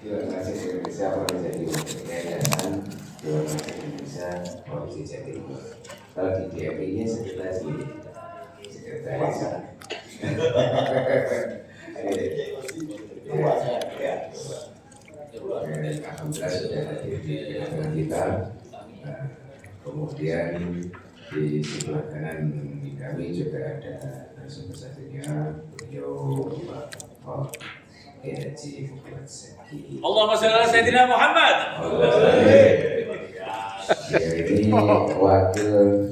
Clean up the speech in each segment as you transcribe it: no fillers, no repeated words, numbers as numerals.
Dewan Masjid Indonesia Provinsi Jawa Timur, Yayasan Dewan Masjid Indonesia Provinsi Jawa Timur. Kalau di DMI-nya sekretaris ini, sekretaris. Alhamdulillah sudah hadir di tengah kita. Kemudian di sebelah kanan kami juga ada narasumber satunya, beliau Pak Haji Muhammad Saki. Allahumma shalli ala Sayyidina Muhammad. Ini wakil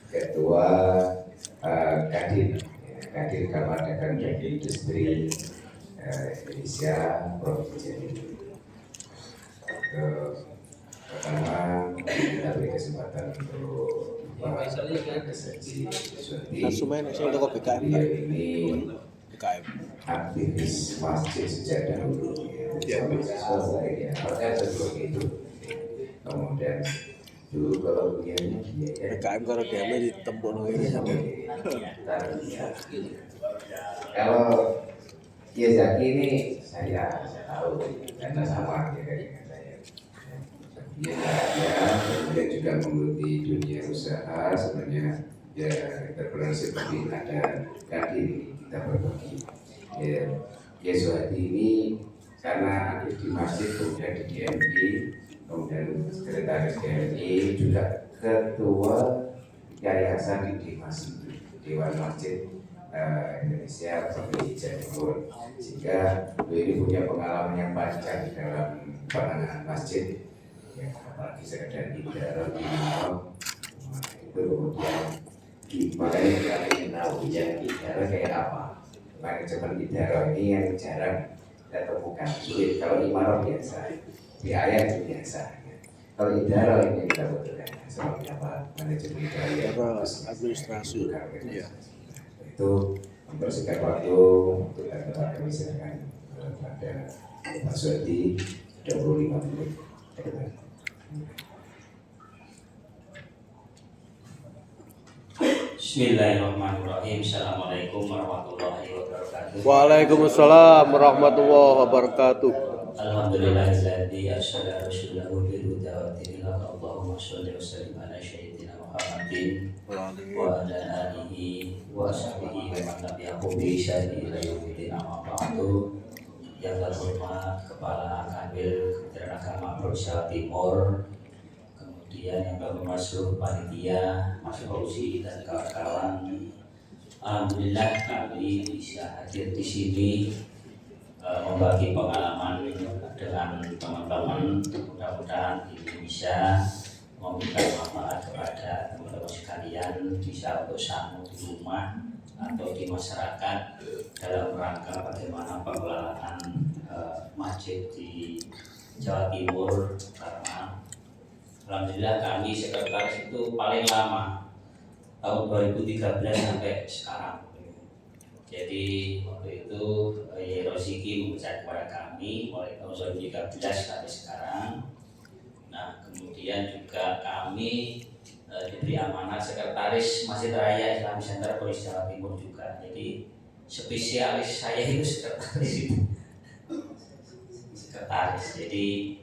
ketua Kadin Kamar Dagang dan Industri Indonesia Provinsi Jawa Timur. Pertama kita beri kesempatan untuk Pak Haji Suwandi. Beliau ini aktivis masjid sejak dahulu. Itu. Kemudian dulu kalau begini PKM kalau dia di tempur ini kalau Kiai Zaki ini saya tahu karena sama ya dengan saya. Kemudian juga menggeluti dunia usaha sebenarnya ya entrepreneurship seperti ada tadi kita berbagi. Ya, Kiai Suhadi ini karena aktif di masjid kemudian di DMI, kemudian sekretaris DMI juga ketua yayasan di masjid Dewan Masjid Indonesia Provinsi Jawa Timur, sehingga beliau ini punya pengalaman yang panjang dalam penanganan masjid, ya, apalagi sekedar ibadah itu kemudian makanya kita ingin tahu yang ibadah kayak apa. Manajemen ibadah ini yang jarang kita temukan, sulit. Kalau imarah biasa, di ayat itu biasa. Kalau ibadah ini kita butuhkan seperti apa manajemen ibadah, administrasi. Itu mempersingkat waktu untuk kata kami silakan pada Pak Suwandi 25 menit. Bismillahirrahmanirrahim. Assalamualaikum warahmatullahi wabarakatuh. Waalaikumsalam warahmatullahi wabarakatuh. Alhamdulillahilladzi arsala rasulahu bil huda wa dinil haq. Allahumma shalli wa sallim ala sayyidina Muhammadin wa ala alihi wa sahbihi wa man tabi'ahum bi ihsan ila yaumil amma ba'du. Yang terhormat Kepala Kanwil Kementerian Agama Provinsi Jawa Timur, kemudian yang terhormat seluruh panitia, Mas Fauzi dan kawan-kawan. Alhamdulillah kami bisa hadir di sini membagi pengalaman dengan teman-teman. Mudah-mudahan ini bisa memberikan manfaat kepada teman-teman sekalian, bisa untuk sangu di rumah atau di masyarakat dalam rangka bagaimana pengelolaan masjid di Jawa Timur. Karena alhamdulillah kami sekretaris itu paling lama tahun 2013 sampai sekarang. Jadi waktu itu Rosiki mempercaya kepada kami mulai tahun 2013 sampai sekarang. Nah, kemudian juga kami diberi amanah sekretaris Masjid Raya Islamic Center Provinsi Jawa Timur juga. Jadi spesialis saya itu sekretaris. Jadi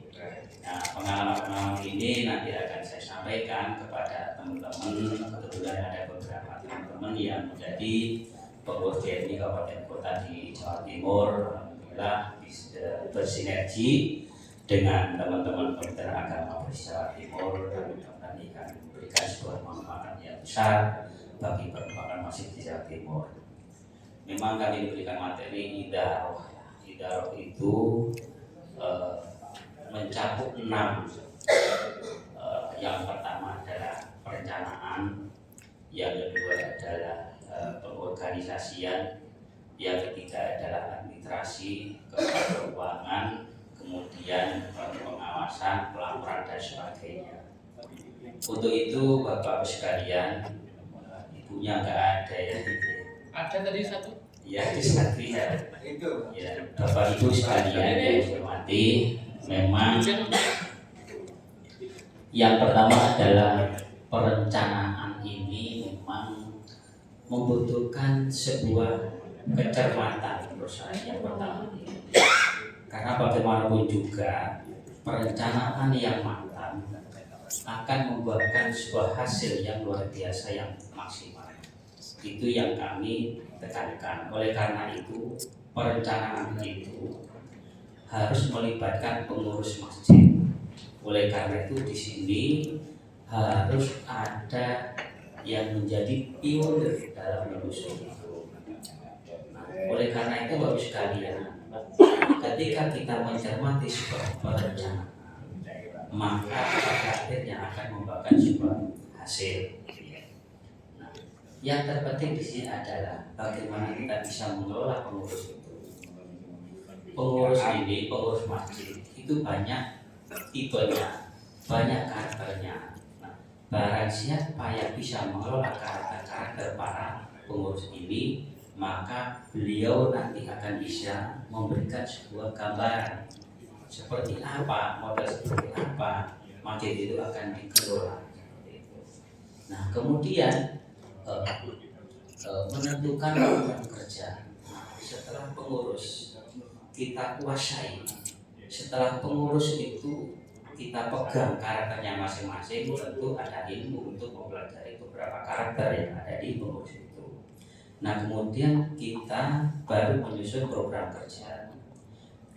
nah, pengalaman ini nanti akan saya sampaikan kepada teman-teman. Kebetulan ada beberapa teman-teman yang menjadi pengurus DMI Kabupaten Kota di Jawa Timur. Alhamdulillah bisa bersinergi dengan teman-teman Kementerian Agama Provinsi Jawa Timur dan mudah-mudahan akan memberikan sebuah manfaat yang besar bagi perkembangan masjid di Jawa Timur. Memang kami diberikan materi idaroh. Idaroh itu mencakup 6. Yang pertama adalah perencanaan, yang kedua adalah pengorganisasian, yang ketiga adalah administrasi, keuangan, kemudian pengawasan, pelaporan dan sebagainya. Untuk itu Bapak sekalian, ibunya nggak ada ya? Ada tadi satu. Ya, di satu ya. Ya, Bapak Ibu sekalian yang hormati, memang yang pertama adalah perencanaan ini memang membutuhkan sebuah kecermatan menurut saya yang pertama. Karena Karena bagaimanapun juga perencanaan yang matang akan membuahkan sebuah hasil yang luar biasa yang maksimal. Itu yang kami tekankan. Oleh karena itu perencanaan itu harus melibatkan pengurus masjid. Oleh karena itu di sini harus ada yang menjadi pionir dalam menyusun itu. Nah, oleh karena itu Bapak sekalian, ketika kita mencermati sebuah perencanaan, maka pada akhirnya akan membuahkan sebuah hasil. Nah, yang terpenting di sini adalah bagaimana kita bisa mengelola pengurus itu. Pengurus ini, pengurus masjid itu banyak tipenya, banyak karakternya. Nah, barang siapa yang bisa mengelola karakter para pengurus ini, maka beliau nanti akan bisa memberikan sebuah gambaran seperti apa, model seperti apa masjid itu akan dikelola. Nah, kemudian menentukan program kerja. Nah, setelah pengurus kita kuasai, setelah pengurus itu kita pegang karakternya masing-masing, tentu ada ilmu untuk mempelajari beberapa karakter yang ada di pengurus itu. Nah, kemudian kita baru menyusun program kerja.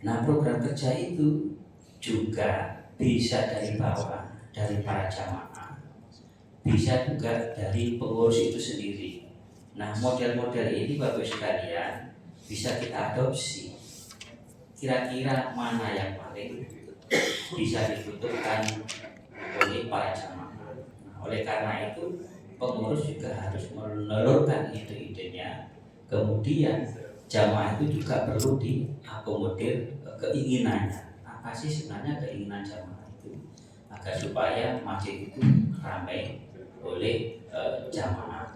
Nah, program kerja itu juga bisa dari bawah, dari para jamaah, bisa juga dari pengurus itu sendiri. Nah, model-model ini Bapak sekalian bisa kita adopsi. Kira-kira mana yang paling bisa dibutuhkan oleh para jamaah. Nah, oleh karena itu pengurus juga harus menelurkan ide-idenya. Kemudian jamaah itu juga perlu diakomodir keinginannya. Apa sih sebenarnya keinginan jamaah itu agar supaya masjid itu ramai oleh jamaah.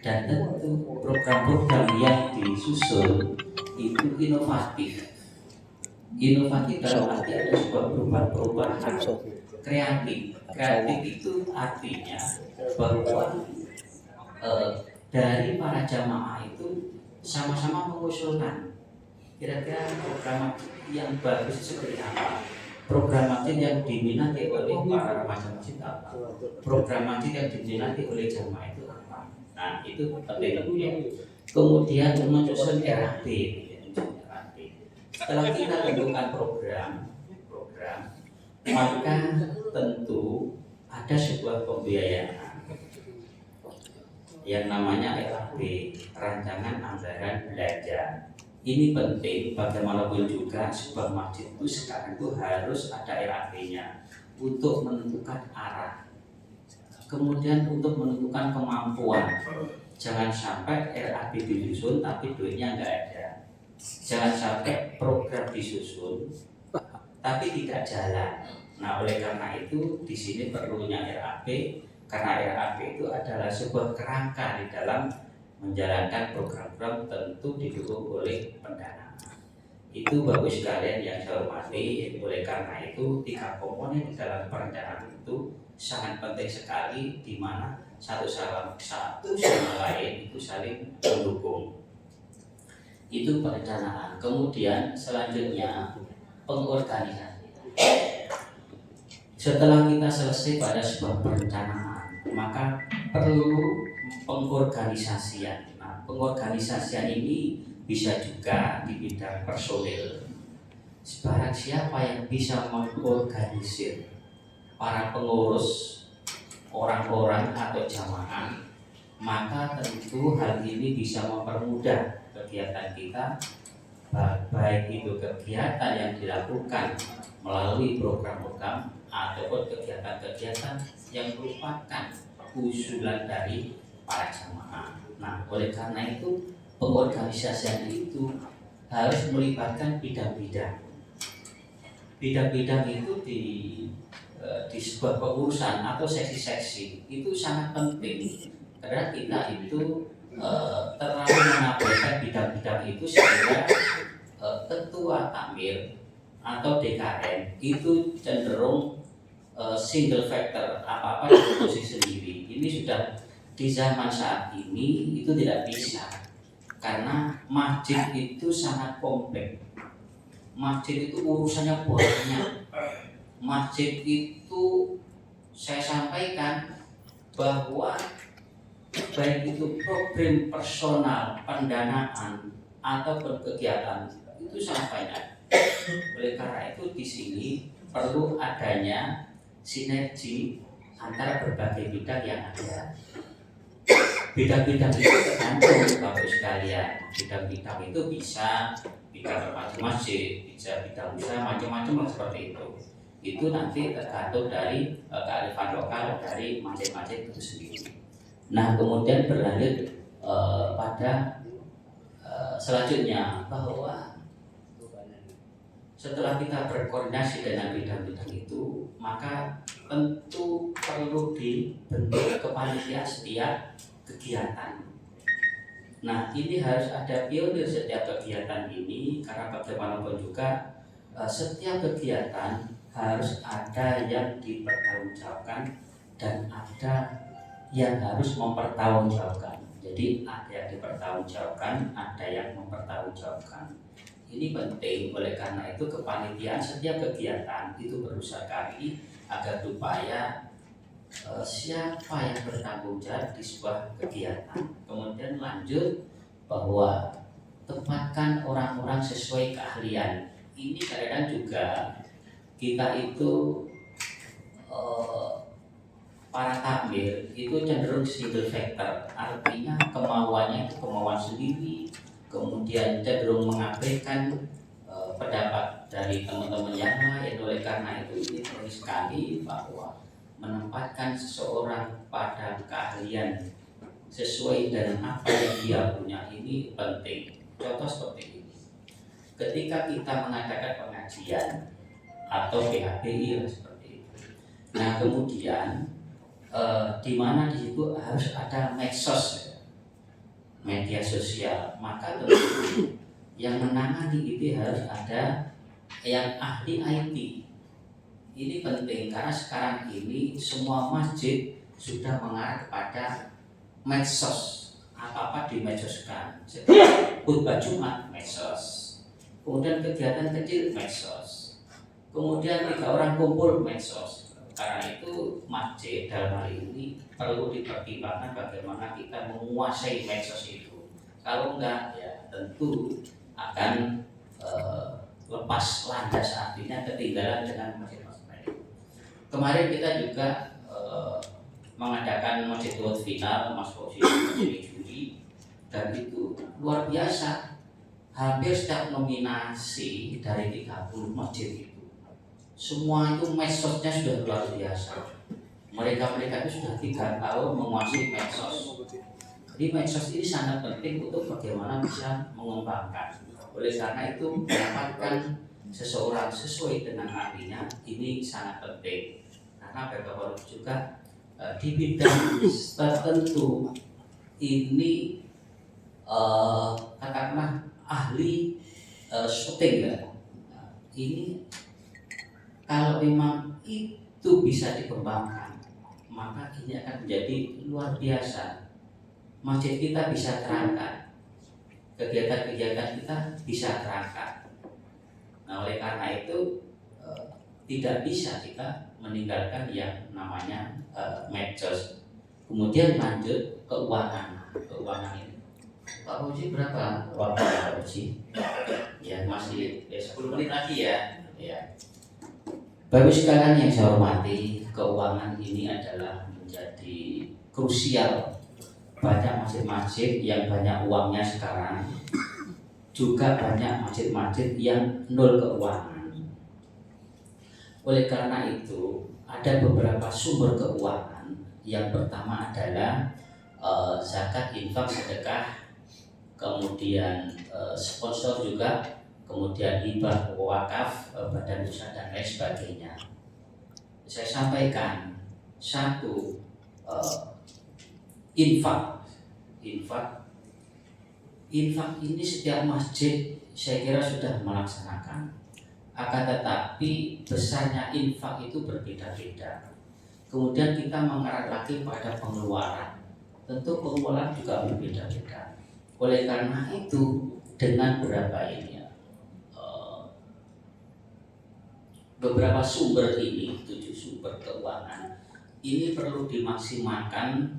Dan tentu program-program yang disusun itu inovatif. Inovatif dalam arti ada sebuah perubahan kreatif. Kreatif itu artinya bahwa dari para jamaah itu sama-sama mengusulkan kira-kira program yang bagus seperti apa, program masjid yang diminati oleh para remaja masjid apa, program masjid yang diminati oleh jamaah itu apa. Nah, itu penting. Kemudian menyusun RAP. Setelah kita tentukan program, maka tentu ada sebuah pembiayaan yang namanya RAP, Rancangan Anggaran Belanja. Ini penting, bagaimanapun juga sebuah masjid itu sekarang itu harus ada RAP-nya untuk menentukan arah, kemudian untuk menentukan kemampuan. Jangan sampai RAP disusun tapi duitnya nggak ada. Jangan sampai program disusun tapi tidak jalan. Nah, oleh karena itu di sini perlunya RAP, karena RAP itu adalah sebuah kerangka di dalam menjalankan program-program, tentu didukung oleh pendanaan. Itu Bapak sekalian yang saya hormati. Oleh karena itu 3 komponen di dalam perencanaan itu sangat penting sekali, di mana satu sama lain itu saling mendukung. Itu perencanaan. Kemudian selanjutnya pengorganisasian. Setelah kita selesai pada sebuah perencanaan, maka perlu pengorganisasian. Nah, pengorganisasian ini bisa juga di bidang personil. Barang siapa yang bisa mengorganisir para pengurus, orang-orang atau jamaah, maka tentu hal ini bisa mempermudah kegiatan kita, baik itu kegiatan yang dilakukan melalui program-program ataupun kegiatan-kegiatan yang merupakan usulan dari para jamaah. Nah, oleh karena itu pengorganisasian itu harus melibatkan bidang-bidang. Bidang-bidang itu di sebuah pengurusan atau seksi-seksi itu sangat penting, karena kita itu terlalu mengabaikan bidang-bidang itu, sehingga ketua takmir atau DKM itu cenderung single factor, apa-apa diurusi sendiri. Ini sudah di zaman saat ini itu tidak bisa, karena masjid itu sangat kompleks. masjid itu urusannya banyak. Masjid itu saya sampaikan bahwa baik itu program personal, pendanaan ataupun kegiatan itu sangat banyak. Oleh karena itu di sini perlu adanya sinergi antara berbagai bidang yang ada. Bidang-bidang itu tergantung Bapak sekalian. Bidang-bidang itu bisa bidang masjid, bisa bidang usaha, macam-macam seperti itu. Itu nanti tergantung dari kearifan lokal dari masjid-masjid itu sendiri. Nah kemudian berlanjut pada selanjutnya bahwa setelah kita berkoordinasi dengan bidang-bidang itu, maka tentu perlu dibentuk kepanitiaan setiap kegiatan. Nah ini harus ada pionir setiap kegiatan ini, karena bagaimanapun juga setiap kegiatan harus ada yang dipertanggungjawabkan dan ada yang harus mempertanggungjawabkan. Jadi ada yang dipertanggungjawabkan, ada yang mempertanggungjawabkan. Ini penting, oleh karena itu kepanitiaan setiap kegiatan itu berusaha kali agar supaya siapa yang bertanggung jawab di sebuah kegiatan. Kemudian lanjut bahwa tempatkan orang-orang sesuai keahlian. Ini kadang-kadang juga kita itu para takmir itu cenderung single factor, artinya kemauannya itu kemauan sendiri, kemudian cenderung mengabaikan pendapat dari teman-teman yang lain. Oleh karena itu ini penting sekali bahwa menempatkan seseorang pada keahlian sesuai dengan apa yang dia punya ini penting. Contoh seperti ini, ketika kita mengadakan pengajian atau PHBI seperti itu, nah kemudian di mana di situ harus ada medsos, media sosial, maka tentu yang menangani itu harus ada yang ahli IT. Ini penting karena sekarang ini semua masjid sudah mengarah kepada medsos, apa-apa dimedoskan. Setiap khutbah Jumat medsos, kemudian kegiatan kecil medsos, kemudian 3 orang kumpul medsos. Karena itu masjid dalam hal ini perlu dipertimbangkan bagaimana kita menguasai medsos itu. Kalau enggak ya tentu akan lepas landas, artinya ketinggalan dengan masjid-masjid lain. Kemarin kita juga mengadakan masjid final Mas Fauzi di Juli, dan itu luar biasa. Hampir setiap nominasi dari 30 masjid itu semua itu medsosnya sudah luar biasa. Mereka itu sudah 3 tahun menguasai medsos. Jadi medsos ini sangat penting untuk bagaimana bisa mengembangkan. Oleh karena itu mendapatkan seseorang sesuai dengan ahlinya ini sangat penting. Karena bagaimanapun juga di bidang tertentu ini katakanlah ahli syuting ya. Ini kalau memang itu bisa dikembangkan, maka ini akan menjadi luar biasa. Masjid kita bisa terangkat, kegiatan-kegiatan kita bisa terangkat. Nah, oleh karena itu tidak bisa kita meninggalkan yang namanya medsos. Kemudian lanjut keuangan ini. Pak Fauzi berapa waktu Pak Fauzi? Ya masih 10 menit lagi ya. Bapak sekalian yang saya hormati, keuangan ini adalah menjadi krusial. Banyak masjid-masjid yang banyak uangnya sekarang, juga banyak masjid-masjid yang nol keuangan. Oleh karena itu, ada beberapa sumber keuangan. Yang pertama adalah zakat, infak, sedekah, kemudian sponsor juga, kemudian hibah, wakaf, badan usaha dan lain sebagainya. Saya sampaikan satu, infak ini setiap masjid saya kira sudah melaksanakan. Akan tetapi besarnya infak itu berbeda-beda. Kemudian kita mengarah lagi pada pengeluaran. Tentu pengeluaran juga berbeda-beda. Oleh karena itu dengan berapa ini beberapa sumber ini, 7 sumber keuangan ini perlu dimaksimalkan,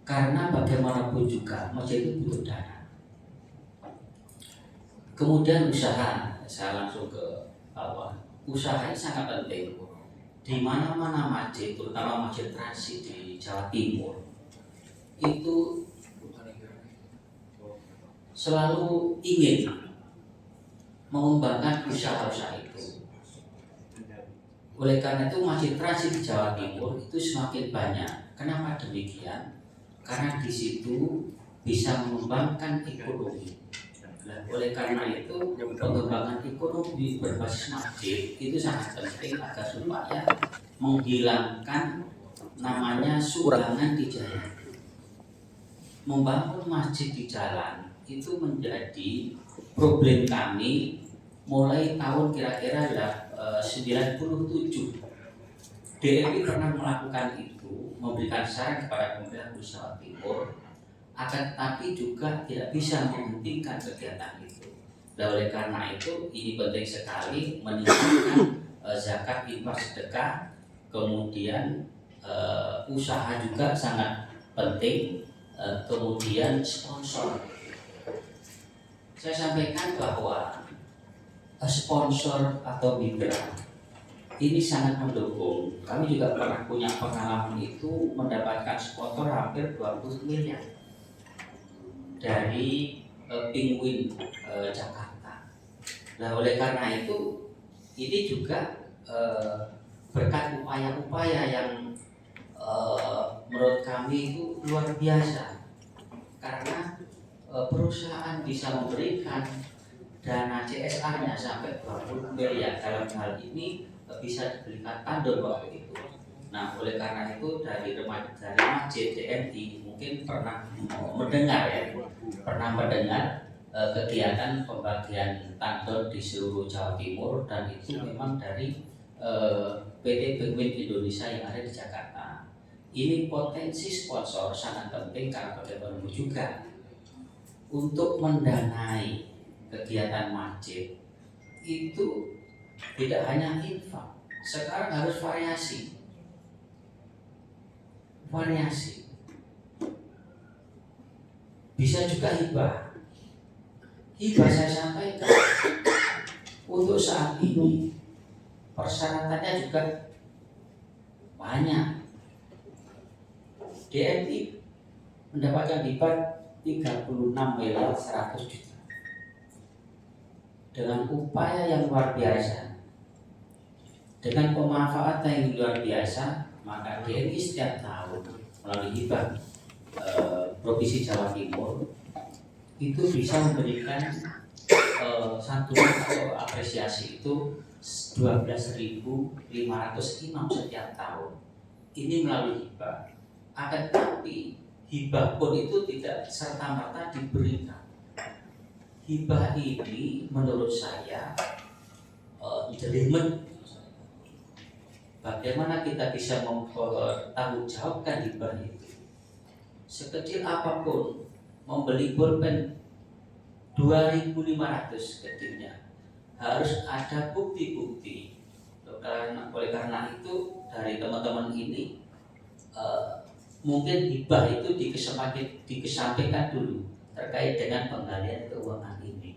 karena bagaimanapun juga masjid itu butuh dana. Kemudian usaha, saya langsung ke bawah. Usaha ini sangat penting. Di mana-mana masjid, terutama masjid transit di Jawa Timur, itu selalu ingin mengembangkan usaha-usaha itu. Oleh karena itu masjid transit di Jawa Timur itu semakin banyak. Kenapa demikian? Karena di situ bisa mengembangkan ekonomi. Nah, oleh karena itu pengembangan ekonomi berbasis masjid itu sangat penting agar supaya menghilangkan namanya sumbangan di jalan. Membangun masjid di jalan itu menjadi problem kami mulai tahun kira-kira 97. DMI pernah melakukan itu, memberikan saran kepada pemerintah Jawa Timur, akan tetapi juga tidak bisa menghentikan kegiatan itu. Dan oleh karena itu ini penting sekali meningkatkan zakat, infak, sedekah, kemudian usaha juga sangat penting, kemudian sponsor. Saya sampaikan bahwa sponsor atau mitra ini sangat mendukung. Kami juga pernah punya pengalaman itu mendapatkan sponsor hampir 20 miliar dari Penguin Jakarta. Nah, oleh karena itu ini juga berkat upaya-upaya yang menurut kami itu luar biasa, karena perusahaan bisa memberikan dana CSR-nya sampai 20 miliar dalam hal ini bisa dibelikan tandon waktu itu. Nah, oleh karena itu dari masjid DMI mungkin pernah mendengar kegiatan pembagian tandon di seluruh Jawa Timur, dan itu memang dari PT Penguin Indonesia yang ada di Jakarta. Ini potensi sponsor sangat penting karena bagaimanapun juga untuk mendanai kegiatan masjid itu tidak hanya infak, sekarang harus variasi. Bisa juga hibah. Saya sampaikan untuk saat ini persyaratannya juga banyak. DMI mendapatkan hibah 36 miliar 100 juta. Dengan upaya yang luar biasa, dengan pemanfaatan yang luar biasa, maka DMI setiap tahun melalui hibah Provinsi Jawa Timur itu bisa memberikan santunan atau apresiasi itu 12.500 imam setiap tahun. Ini melalui hibah. Akan tetapi hibah pun itu tidak serta-merta diberikan. Hibah ini menurut saya jelimet. Bagaimana kita bisa mempertanggungjawabkan hibah itu? Sekecil apapun, membeli pulpen 2.500 kecilnya, harus ada bukti-bukti. Oleh karena itu dari teman-teman ini mungkin hibah itu dikesampingkan dulu terkait dengan penggalian keuangan ini,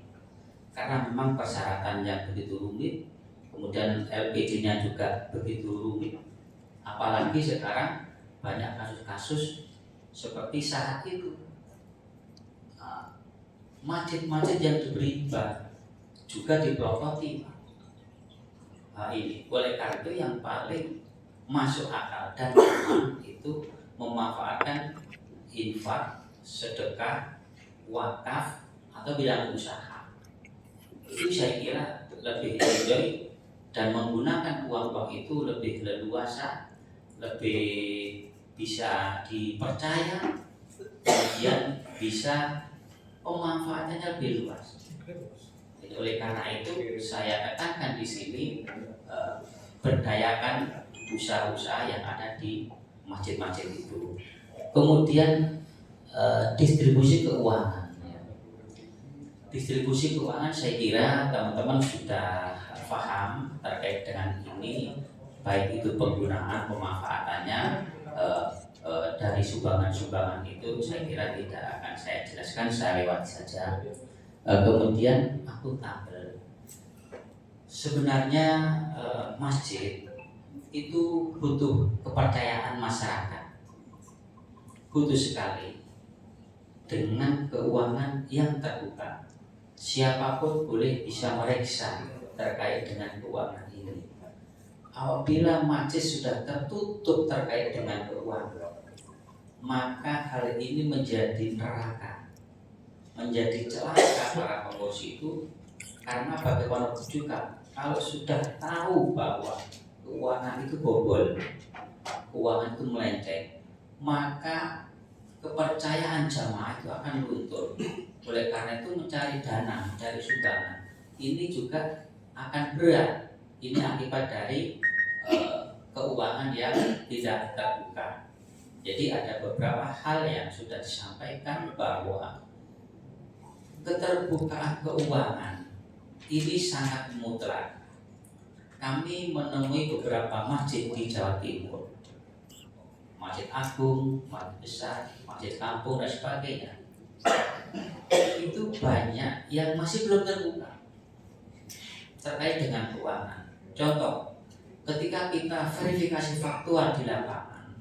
karena memang persyaratannya begitu rumit, kemudian LPG-nya juga begitu rumit, apalagi sekarang banyak kasus-kasus seperti saat itu masjid-masjid yang diberi hibah juga dipelototi. Ini oleh karena itu yang paling masuk akal dan aman itu memanfaatkan infak, sedekah, wakaf atau bidang usaha. Itu saya kira lebih enjoy dan menggunakan uang itu lebih leluasa, lebih bisa dipercaya, kemudian bisa pemanfaatannya lebih luas. Jadi, oleh karena itu saya katakan di sini berdayakan usaha-usaha yang ada di masjid-masjid itu. Kemudian distribusi keuangan. distribusi keuangan saya kira teman-teman sudah paham terkait dengan ini, baik itu penggunaan pemanfaatannya dari sumbangan-sumbangan itu saya kira tidak akan saya jelaskan, saya lewat saja. Kemudian akuntabel. Sebenarnya masjid itu butuh kepercayaan masyarakat, butuh sekali dengan keuangan yang terbuka. Siapapun boleh bisa meriksa terkait dengan keuangan ini. Apabila masjid sudah tertutup terkait dengan keuangan, maka hal ini menjadi neraka, menjadi celaka para pengurus itu. Karena bagaimanapun juga kalau sudah tahu bahwa keuangan itu bobol, keuangan itu melenceng, maka kepercayaan jamaah itu akan luntur. Oleh karena itu mencari dana, mencari sumbangan ini juga akan berat. Ini akibat dari keuangan yang tidak terbuka. Jadi ada beberapa hal yang sudah disampaikan bahwa keterbukaan keuangan ini sangat mutlak. Kami menemui beberapa masjid di Jawa Timur, masjid agung, masjid besar, masjid kampung dan sebagainya. Itu banyak yang masih belum terbuka terkait dengan keuangan. Contoh, ketika kita verifikasi faktual di lapangan,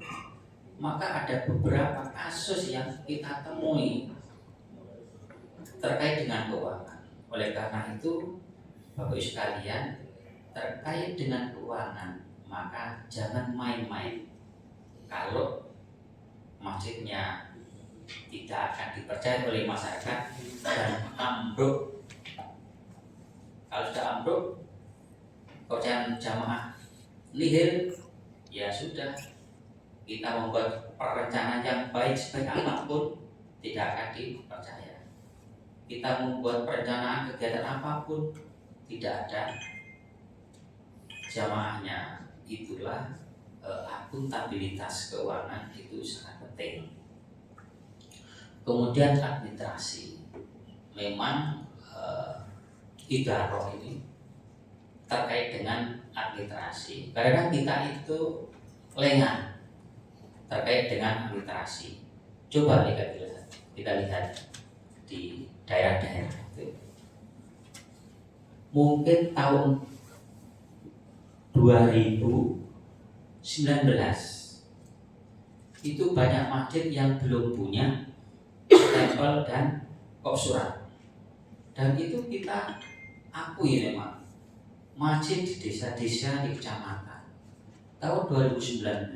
maka ada beberapa kasus yang kita temui terkait dengan keuangan. Oleh karena itu, Bapak Ibu sekalian, terkait dengan keuangan, maka jangan main-main. Kalau masjidnya tidak akan dipercaya oleh masyarakat dan ambruk, kalau sudah ambruk, kepercayaan jamaah nihil, ya sudah, kita membuat perencanaan yang baik sebaik apapun tidak akan dipercaya. Kita membuat perencanaan kegiatan apapun tidak ada jamaahnya. Itulah akuntabilitas keuangan itu sangat penting. Kemudian administrasi, memang idaroh ini terkait dengan administrasi. Karena kita itu lengah terkait dengan administrasi. Coba kita lihat di daerah-daerah itu. Mungkin tahun 2019 itu banyak masjid yang belum punya stempel dan kop surat. Dan itu kita akui memang masjid di desa-desa di kecamatan tahun 2019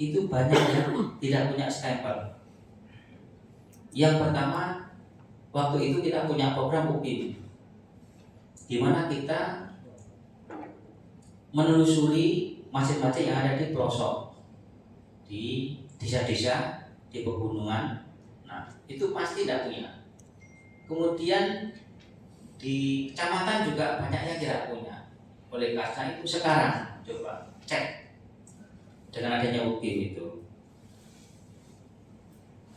itu banyak yang tidak punya stempel. Yang pertama, waktu itu kita punya program UPIM, di mana kita menelusuri masjid-masjid yang ada di pelosok, di desa-desa, di pegunungan. Nah, itu pasti tidak punya. Kemudian di kecamatan juga banyak yang tidak punya. Oleh karena itu sekarang coba cek dengan adanya UPIM itu,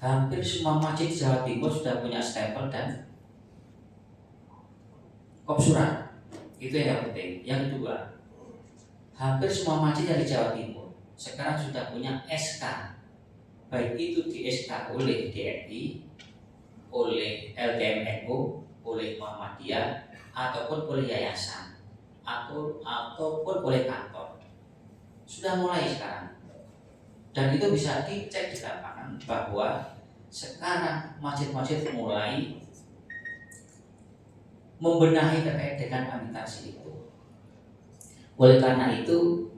hampir semua masjid di Jawa Timur sudah punya stempel dan kop surat. Itu yang penting. Yang kedua, hampir semua masjid yang di Jawa Timur sekarang sudah punya SK, baik itu di SK oleh DNI, oleh LTMNU, oleh Muhammadiyah, ataupun oleh yayasan, ataupun oleh kantor. Sudah mulai sekarang. Dan itu bisa dicek di lapangan bahwa sekarang masjid-masjid mulai membenahi terkait dengan administrasi itu. Oleh karena itu,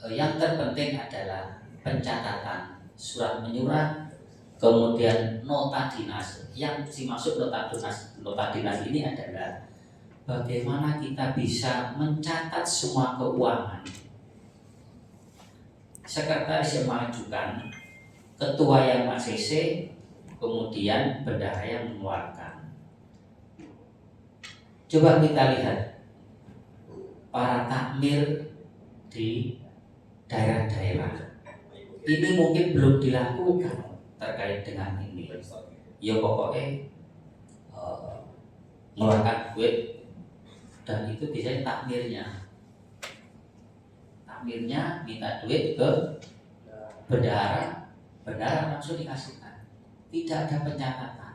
yang terpenting adalah pencatatan surat menyurat, kemudian nota dinas. Yang dimaksud nota dinas ini adalah bagaimana kita bisa mencatat semua keuangan. Sekretaris yang mengajukan, ketua yang ACC, kemudian bendahara yang mengeluarkan. Coba kita lihat para takmir di daerah-daerah. Ini mungkin belum dilakukan terkait dengan ini. Ya pokoknya mengeluarkan duit, dan itu biasanya takmirnya minta duit ke bendahara langsung dikasihkan, tidak ada pencatatan.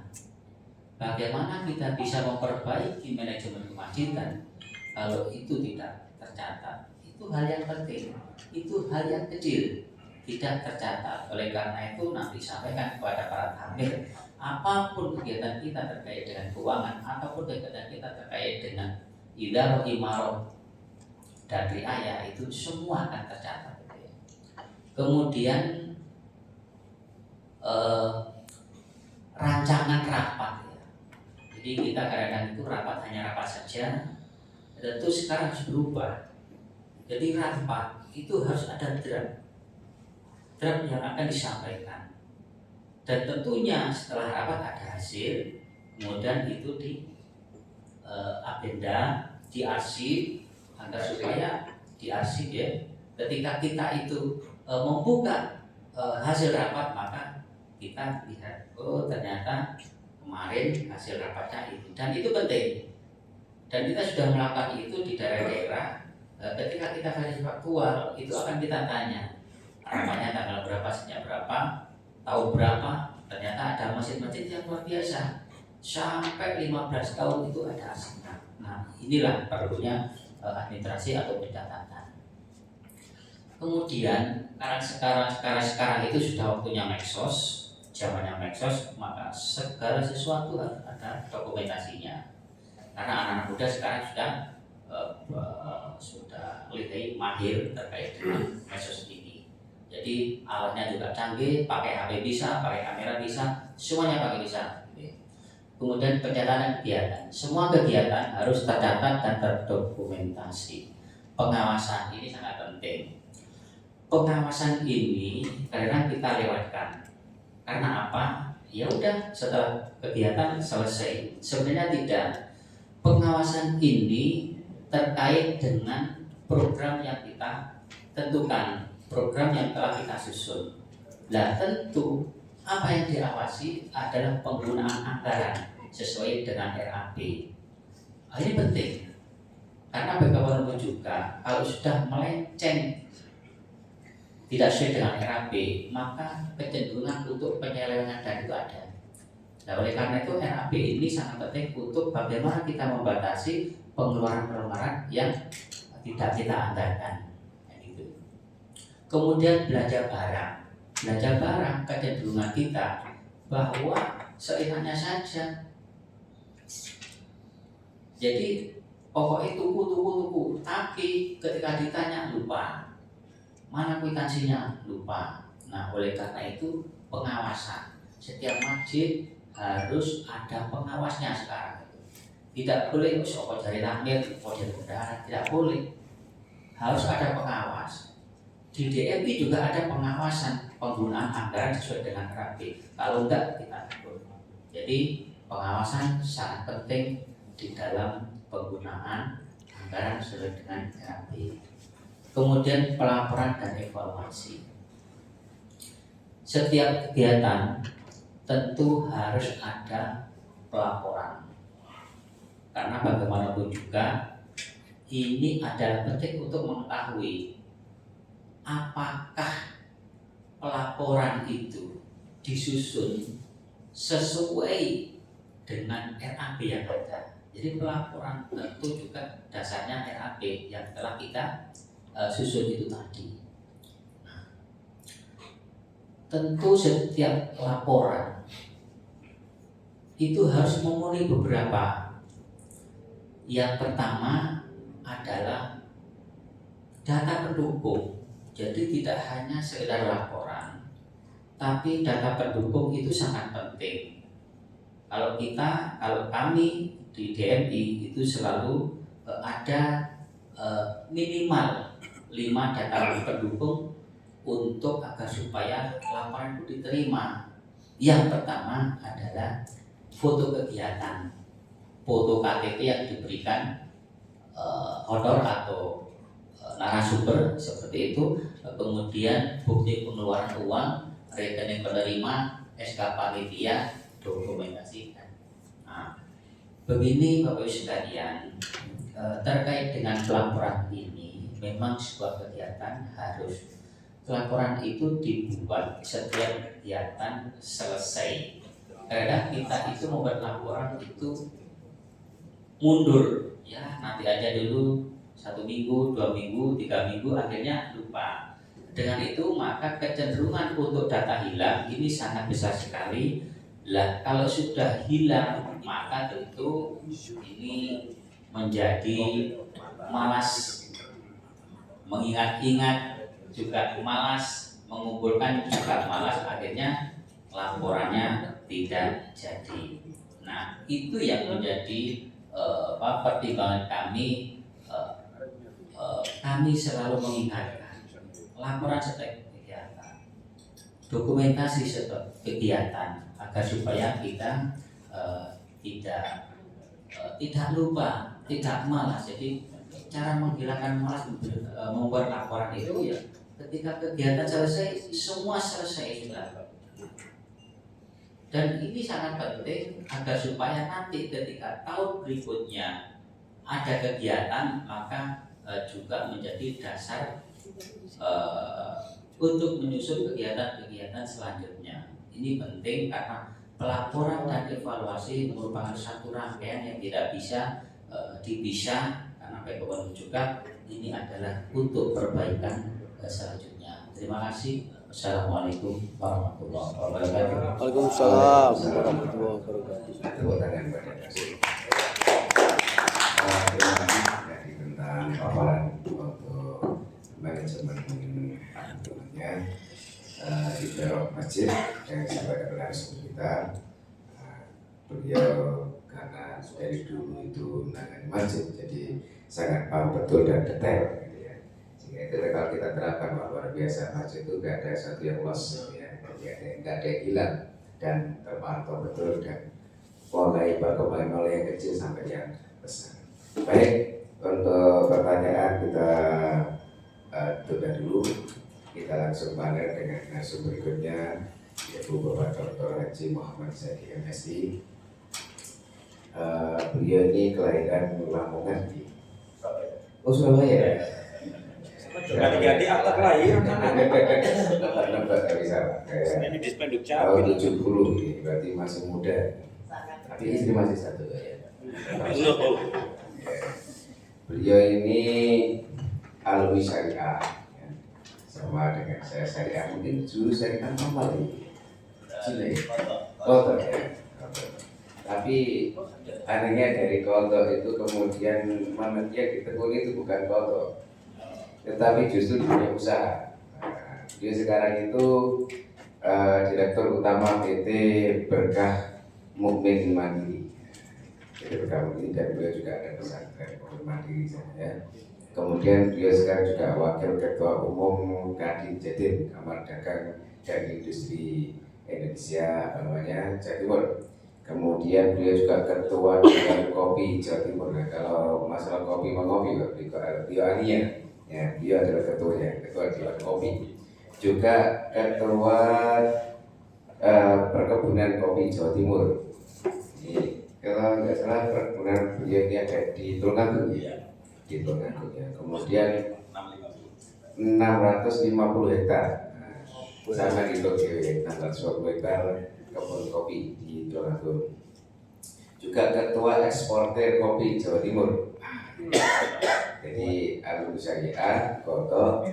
Bagaimana kita bisa memperbaiki manajemen kemasjidan kalau itu tidak tercatat? Itu hal yang penting, itu hal yang kecil, tidak tercatat. Oleh karena itu nanti sampaikan kepada para takmir, apapun kegiatan kita terkait dengan keuangan, apapun kegiatan kita terkait dengan idaroh, imaroh, dan riayah, itu semua akan tercatat. Kemudian rancangan rapat ya. Jadi kita kadang-kadang itu rapat hanya rapat saja, tentu sekarang harus berubah. Jadi rapat itu harus ada draft yang akan disampaikan, dan tentunya setelah rapat ada hasil, kemudian itu di agenda, diarsip, agar supaya diarsip ya. Ketika kita itu membuka hasil rapat, maka kita lihat, oh ternyata kemarin hasil rapatnya itu, dan itu penting. Dan kita sudah melakukan itu di daerah-daerah. Ketika kita versi faktual, itu akan kita tanya rapatnya tanggal berapa, sejak berapa, tahun berapa. Ternyata ada masjid-masjid yang luar biasa, sampai 15 tahun itu ada arsipnya. Nah inilah perlunya administrasi atau pencatatan. Kemudian karena sekarang itu sudah waktunya medsos, zamannya medsos, maka segala sesuatu harus ada dokumentasinya. Karena anak-anak muda sekarang sudah lebih mahir terkait dengan medsos ini. Jadi alatnya juga canggih, pakai HP bisa, pakai kamera bisa, semuanya pakai bisa. Kemudian pencatatan kegiatan, semua kegiatan harus tercatat dan terdokumentasi. Pengawasan ini sangat penting. Pengawasan ini kadang kita lewatkan. Karena apa? Ya udah, setelah kegiatan selesai. Sebenarnya tidak. Pengawasan ini terkait dengan program yang kita tentukan, program yang telah kita susun. Nah tentu apa yang diawasi adalah penggunaan anggaran sesuai dengan RAP. Ini penting, karena bagaimanapun juga kalau sudah melenceng tidak sesuai dengan RAP, maka kecenderungan untuk penyelewengan dana itu ada. Nah, oleh karena itu RAP ini sangat penting untuk bagaimana kita membatasi pengeluaran yang tidak kita anggarkan. Gitu. Kemudian belanja barang kecenderungan kita bahwa seenaknya saja. Jadi pokoknya tuku, tapi ketika ditanya lupa. Mana kwitansinya? Lupa. Nah oleh karena itu pengawasan, setiap masjid harus ada pengawasnya sekarang. Tidak boleh soal dari takmir, dari bendahara, tidak boleh. Harus ada pengawas. Di DMI juga ada pengawasan penggunaan anggaran sesuai dengan RAP. Kalau enggak kita atur. Jadi pengawasan sangat penting di dalam penggunaan anggaran sesuai dengan RAP. Kemudian pelaporan dan evaluasi. Setiap kegiatan tentu harus ada pelaporan. Karena bagaimanapun juga ini adalah penting untuk mengetahui apakah pelaporan itu disusun sesuai dengan RAP yang ada. Jadi pelaporan tentu juga dasarnya RAP yang telah kita susun itu tadi. Tentu setiap laporan itu harus memenuhi beberapa. Yang pertama adalah data pendukung. Jadi tidak hanya sekedar laporan, tapi data pendukung itu sangat penting. Kalau kami di DMI itu selalu ada minimal 5 data pendukung untuk agar supaya laporan itu diterima. Yang pertama adalah foto kegiatan, foto KTP yang diberikan honor atau narasumber seperti itu, kemudian bukti pengeluaran uang, rekening penerima, SK panitia, dokumentasikan. Nah, Begini Bapak Ibu sekalian, terkait dengan pelaporan ini memang sebuah kegiatan harus pelaporan itu dibuat setiap kegiatan selesai. Kadang kita itu membuat laporan itu mundur, ya nanti aja dulu 1 minggu, 2 minggu, 3 minggu, akhirnya lupa. Dengan itu maka kecenderungan untuk data hilang ini sangat besar sekali. Lah kalau sudah hilang maka tentu ini menjadi malas mengingat-ingat, juga malas mengumpulkan, juga malas, akhirnya laporannya tidak jadi. Nah itu yang menjadi pertimbangan kami. Kami selalu mengingatkan laporan setiap kegiatan, dokumentasi setiap kegiatan, agar supaya kita tidak lupa, tidak malas. Jadi cara menghilangkan malas membuat laporan itu ya ketika kegiatan selesai, semua selesai sudah. Dan ini sangat penting agar supaya nanti ketika tahun berikutnya ada kegiatan, maka juga menjadi dasar untuk menyusun kegiatan-kegiatan selanjutnya. Ini penting karena pelaporan dan evaluasi merupakan satu rangkaian yang tidak bisa dipisah, karena bagaimanapun juga ini adalah untuk perbaikan selanjutnya. Terima kasih. Assalamualaikum warahmatullahi wabarakatuh. Waalaikumsalam warahmatullahi wabarakatuh. Tepuk tangan pada kasih. Terima kasih dari tentang paparan untuk manajemen tentunya Ibro Masjid yang sebagai narasumber kita. Beliau karena dari dulu itu menangani masjid, jadi sangat paham betul dan detail. Sehingga itu kalau kita terapkan luar biasa, masjid itu gak ada satu yang loss, ya, gak ada yang hilang dan terpantau betul dan mulai perkembangan mulai yang kecil sampai yang besar. Baik, untuk pertanyaan kita tunda dulu. Kita langsung panel dengan narasumber berikutnya, yaitu Bapak Dr. Haji Muhammad Zaki MSI. Beliau ini kelahiran Lamongan di Surabaya. Ganti-ganti akta kelahiran Nggak bisa. Ini di spenduk Tahun capek. 70 ini berarti masih muda. Tapi istri masih satu ya. Beliau ini alumni syariah, ya. Sama dengan saya syariah, mungkin dulu syariah normal ini. Cile, kotor ya. Tapi anehnya dari kotor itu kemudian manusia ditekuni itu bukan kotor, tetapi justru dunia usaha. Dia sekarang itu Direktur Utama PT Berkah Mukmin Mandiri. Jadi Berkah Mukmin, dan beliau juga ada pesantren Mukmin Mandiri saya. Kemudian beliau sekarang juga Wakil Ketua Umum Kadin Jatim, Kamar Dagang dan Industri Indonesia Jawa Timur. Kemudian beliau juga Ketua Dewan Kopi Jawa Timur. Nah, kalau masalah kopi mengopi, beliau ahlinya. Ya, dia adalah ketuanya, Ketua Dewan Kopi. Juga Ketua Perkebunan Kopi Jawa Timur. Ini, kalau nggak salah perkebunan beliau ini ada di Tulungagung ya. Di Tulungagung ya. Kemudian 650 hektar. Nah, sama di Tokyo ya, 650 hektar kebun kopi di Tulungagung. Juga Ketua Eksportir Kopi Jawa Timur. Jadi alumni syariah, koto,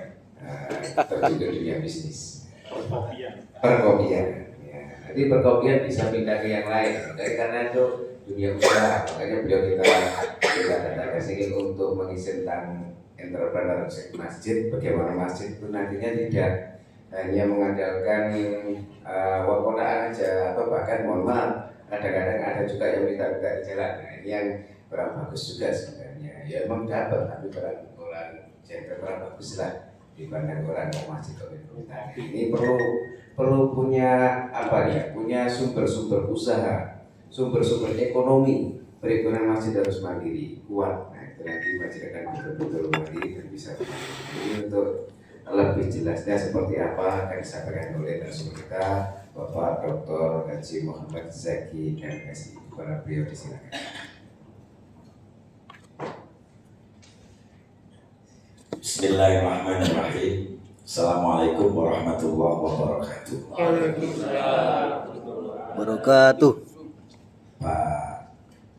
terjun ke dunia bisnis. Perkopian. Ya. Nanti perkopian bisa pindah ke yang lain. Karena itu dunia usaha. Makanya beliau kita datang ke sini untuk mengisi tentang entrepreneur masjid. Bagaimana masjid itu nantinya tidak hanya mengandalkan wakonaan aja, atau bahkan mohon maaf, kadang-kadang ada juga yang minta-minta di jalan. Nah, ini yang kurang bagus juga sebenarnya. Ya emang dapat, tapi kurang bagus lah dibanding orang yang masih kebetulan. Ini perlu punya apa ya? Punya sumber-sumber usaha, sumber-sumber ekonomi. Perekonomian masjid harus mandiri, kuat. Nah itu nanti masjid akan betul-betul mandiri dan bisa. Jadi untuk lebih jelasnya seperti apa akan disampaikan oleh narasumber kita, Bapak Dr. Haji Muhammad Zaki MSI. Kepada beliau disilakan. Bismillahirrahmanirrahim. Assalamualaikum warahmatullahi wabarakatuh. Barakatuh. Pak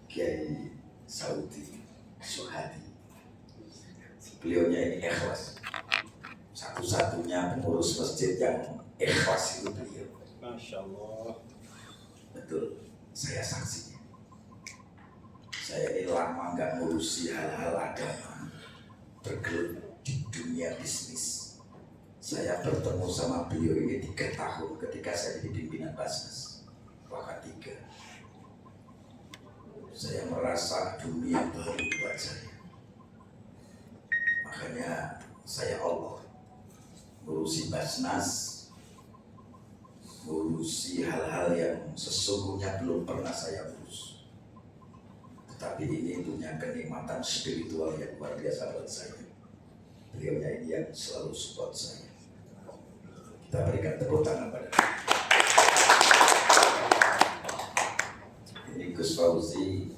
Kiai Saudi Suhadi, beliaunya ini ikhlas. Satu-satunya pengurus masjid yang ikhlas itu beliau. Masya Allah. Betul, saya saksinya. Saya ini lama nggak ngurusi hal-hal agama, bergelut di dunia bisnis. Saya bertemu sama beliau ini 3 tahun ketika saya jadi pimpinan Basnas Waktu 3. Saya merasa dunia baru buat saya. Makanya saya Allah ngurusi Basnas, ngurusi hal-hal yang sesungguhnya belum pernah saya urus. Tetapi ini punya kenikmatan spiritual yang luar biasa buat saya. Beliaunya ini yang selalu support saya. Kita berikan tepuk tangan pada ini Gus Fauzi.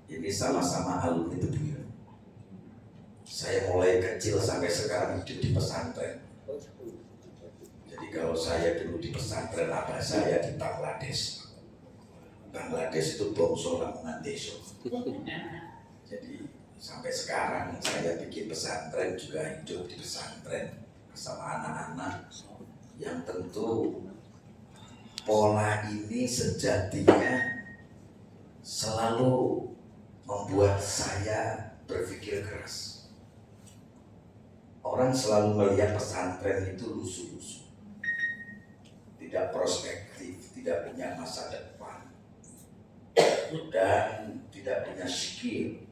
Ini sama-sama alumni beliau. Saya mulai kecil sampai sekarang hidup di pesantren. Jadi kalau saya dulu di pesantren, abah saya di Bangladesh. Bangladesh itu bangsa Lamongan desa. Jadi sampai sekarang saya bikin pesantren, juga hidup di pesantren bersama anak-anak yang tentu pola ini sejatinya selalu membuat saya berpikir keras. Orang selalu melihat pesantren itu lusuh-lusuh, tidak prospektif, tidak punya masa depan, dan tidak punya skill.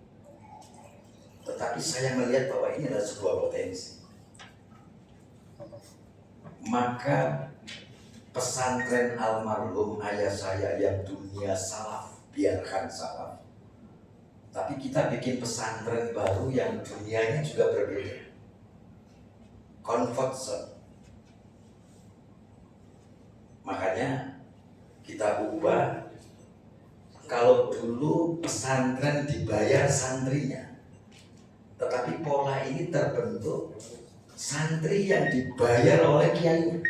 Tetapi saya melihat bahwa ini adalah sebuah potensi. Maka pesantren almarhum ayah saya yang dunia salaf, biarkan salaf. Tapi kita bikin pesantren baru yang dunianya juga berbeda. Comfort zone. Makanya kita ubah. Kalau dulu pesantren dibayar santrinya, tetapi pola ini terbentuk santri yang dibayar oleh kiai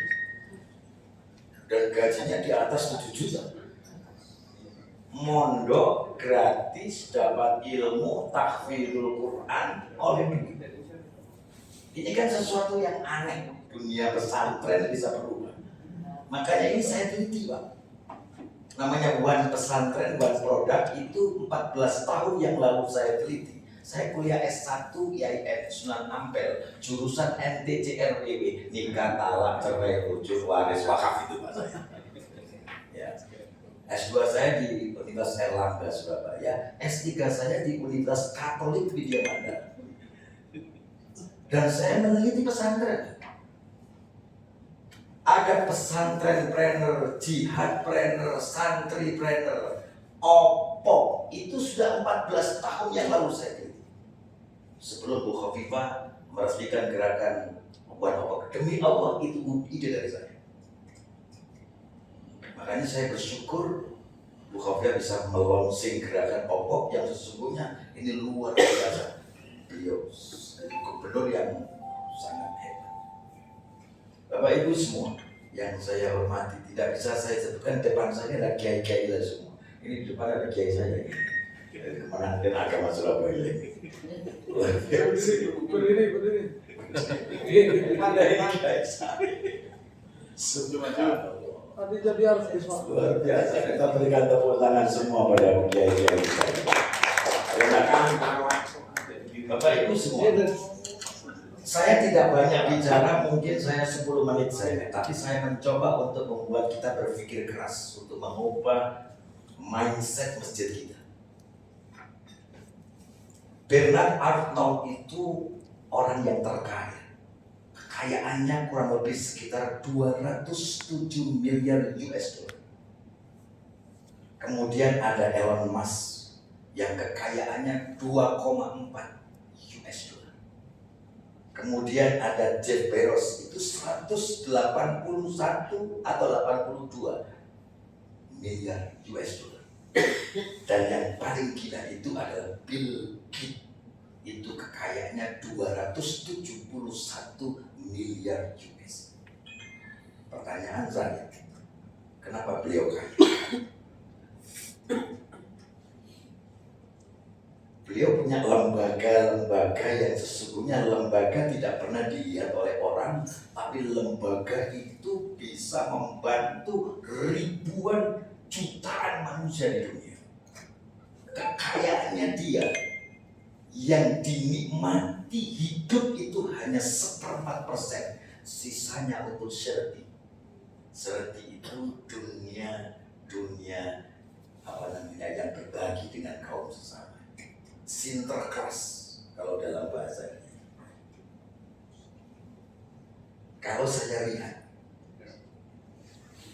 dan gajinya di atas 7 juta. Mondok gratis, dapat ilmu tahfidzul Quran oleh duit. Ini kan sesuatu yang aneh. Dunia pesantren bisa berubah. Makanya ini saya teliti, Pak. Namanya One Pesantren, One Product, itu 14 tahun yang lalu saya teliti. Saya kuliah S1 IAIN Sunan Ampel, jurusan NTCRWW, nikah, talak, cerai, rujuk, waris, wakaf, itu Pak saya. Ya. S2 saya di Universitas Erlangga Surabaya, S3 saya di Universitas Katolik Widya Mandala. Dan saya meneliti pesantren. Ada pesantrenpreneur, jihadpreneur, santripreneur, opok. Itu sudah 14 tahun yang lalu saya teliti. Sebelum Bu Khofifah meresmikan gerakan One Opok, demi Allah itu ide dari saya. Makanya saya bersyukur Bu Khofifah bisa melonsing gerakan opok yang sesungguhnya ini luar biasa. Beliau gubernur yang sangat hebat. Bapak Ibu semua yang saya hormati, tidak bisa saya sebutkan, depan saya ada kiai-kiai lah semua. Ini di depan ada kiai saya ini. Kemenangan Agama Surabaya ini. Berdiri. Ada kiai saya. Tadi jadi harus bisa. Luar biasa. Kita berikan tepuk tangan semua pada kiai-kiai saya. Bapak Ibu semua. Saya tidak banyak bicara, mungkin saya 10 menit saja, tapi saya mencoba untuk membuat kita berpikir keras, untuk mengubah mindset masjid kita. Bernard Arnault itu orang yang terkaya. Kekayaannya kurang lebih sekitar 207 miliar US dollar. Kemudian ada Elon Musk yang kekayaannya 2,4 US dollar. Kemudian ada Jeff Bezos itu 181 atau 82 miliar US dollar. Dan yang paling gila itu adalah Bill Gates. Itu kekayaannya hanya 271 miliar US. Pertanyaan saya, kenapa beliau kaya? Beliau punya lembaga-lembaga yang sesungguhnya lembaga tidak pernah dilihat oleh orang, tapi lembaga itu bisa membantu ribuan jutaan manusia di dunia. Kekayaannya dia yang dinikmati hidup itu hanya 1/4%, sisanya untuk syarti. Syarti itu dunia yang berbagi dengan kaum sesama. Sinterklas kalau dalam bahasa ini. Kalau saya lihat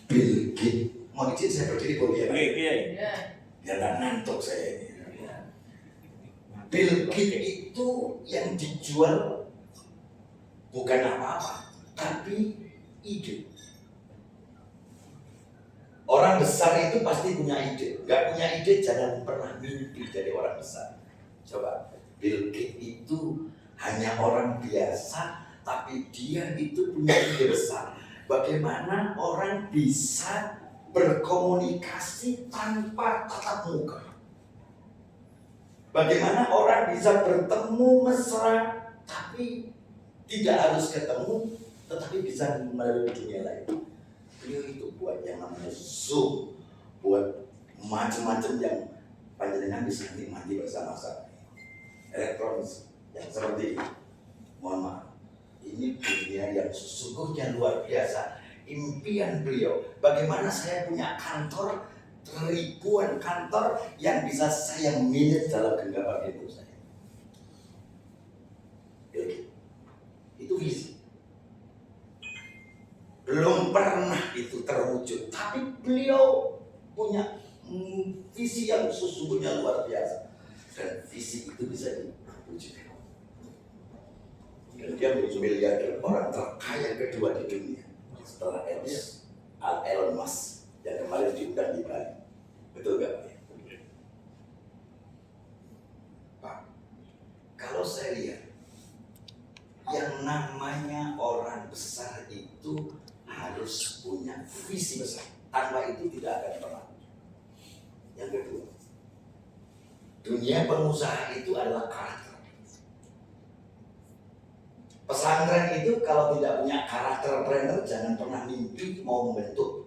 Bill Gates, mau izin saya berdiri boleh ya? Iya. Biar nggak ngantuk saya ini. Bill Gates itu yang dijual bukan apa-apa, tapi ide. Orang besar itu pasti punya ide. Nggak punya ide jangan pernah mimpi jadi orang besar. Coba, Bill Gates itu hanya orang biasa, tapi dia itu punya ide besar. Bagaimana orang bisa berkomunikasi tanpa tatap muka? Bagaimana orang bisa bertemu mesra, tapi tidak harus ketemu, tetapi bisa melalui dunia lain? Beliau itu buat yang namanya Zoom, buat macam-macam yang panjenengan bisa nikmati bersama-sama. Elektronik yang seperti ini. Mohon maaf, ini dunia yang sesungguhnya luar biasa. Impian beliau, bagaimana saya punya kantor, ribuan kantor yang bisa saya manage dalam genggaman hidup saya. Itu visi. Belum pernah itu terwujud, tapi beliau punya visi yang sesungguhnya luar biasa. Dan visi itu bisa diwujudkan. Dan dia menjadi miliarder, orang terkaya kedua di dunia setelah Elon Musk yang kemarin diundang di Bali. Betul gak Pak? Pak, kalau saya lihat yang namanya orang besar itu harus punya visi besar. Tanpa itu tidak akan pernah. Yang kedua, dunia pengusaha itu adalah karakter. Pesantren itu kalau tidak punya karakter trainer, jangan pernah mimpi mau membentuk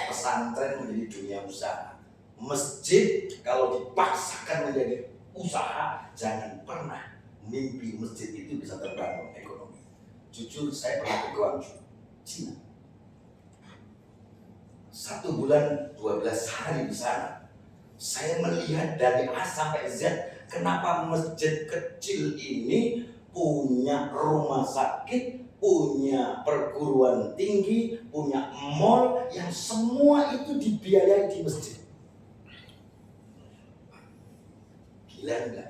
pesantren menjadi dunia usaha. Masjid kalau dipaksakan menjadi usaha, jangan pernah mimpi masjid itu bisa terbangun ekonomi. Jujur saya pernah ke Guangzhou, Cina. 1 bulan 12 hari di sana. Saya melihat dari A sampai Z, kenapa masjid kecil ini punya rumah sakit, punya perguruan tinggi, punya mall yang semua itu dibiayai di masjid. Gila enggak?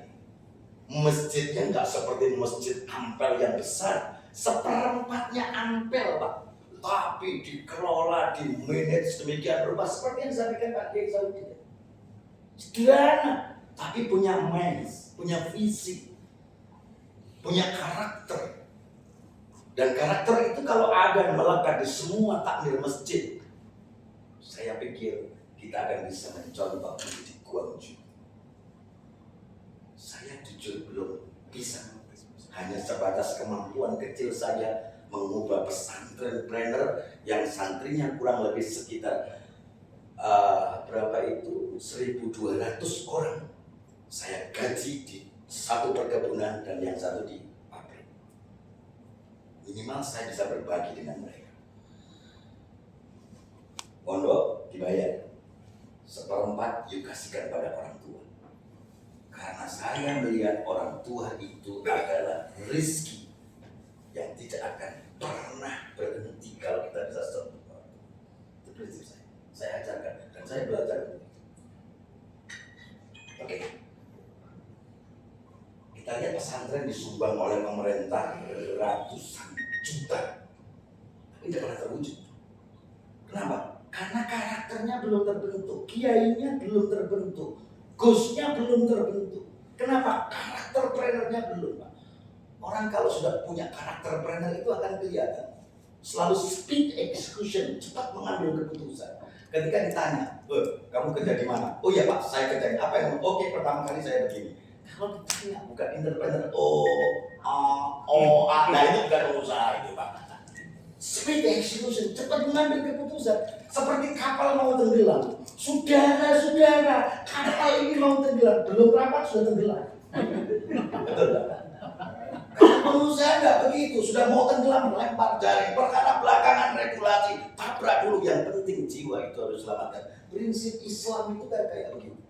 Masjidnya enggak seperti masjid Ampel yang besar, 1/4-nya Ampel Pak, tapi dikelola, di-manage demikian rupa seperti yang disampaikan Pak Kiai Saudi. Sederhana, tapi punya minds, punya visi, punya karakter. Dan karakter itu kalau ada melekat di semua takmir masjid, saya pikir kita akan bisa mencontoh di Guangzhou. Saya jujur belum bisa, hanya sebatas kemampuan kecil saja mengubah pesantren planner yang santrinya kurang lebih sekitar berapa itu 1.200 orang. Saya gaji di satu perkebunan dan yang satu di pabrik. Minimal saya bisa berbagi dengan mereka. Pondok dibayar, 1/4 you kasihkan pada orang tua. Karena saya melihat orang tua itu adalah rezeki yang tidak akan pernah berhenti kalau kita bisa sentuh. Itu prinsip saya ajarkan dan saya belajar. Oke. Kita lihat pesantren disumbang oleh pemerintah ratusan juta, tapi tidak pernah terwujud. Kenapa? Karena karakternya belum terbentuk, kiainya belum terbentuk, gusnya belum terbentuk. Kenapa? Karakter trainernya belum, Pak. Orang kalau sudah punya karakter planner itu akan kelihatan. Selalu speed execution, cepat mengambil keputusan. Ketika ditanya, kamu kerja di mana? Oh iya Pak, saya kerja. Apa yang? Oke, pertama kali saya begini. Kalau ditanya bukan entrepreneur, nah itu bukan pengusaha itu Pak. Speed execution, cepat mengambil keputusan. Seperti kapal mau tenggelam. Saudara-saudara, kapal ini mau tenggelam. Belum rapat sudah tenggelam. Betul tak? Kalau pengusaha nggak begitu, sudah mau tenggelam lempar jaring. Perkara belakangan regulasi, tabrak dulu. Yang penting jiwa itu harus selamatkan. Prinsip Islam itu kan kayak begini.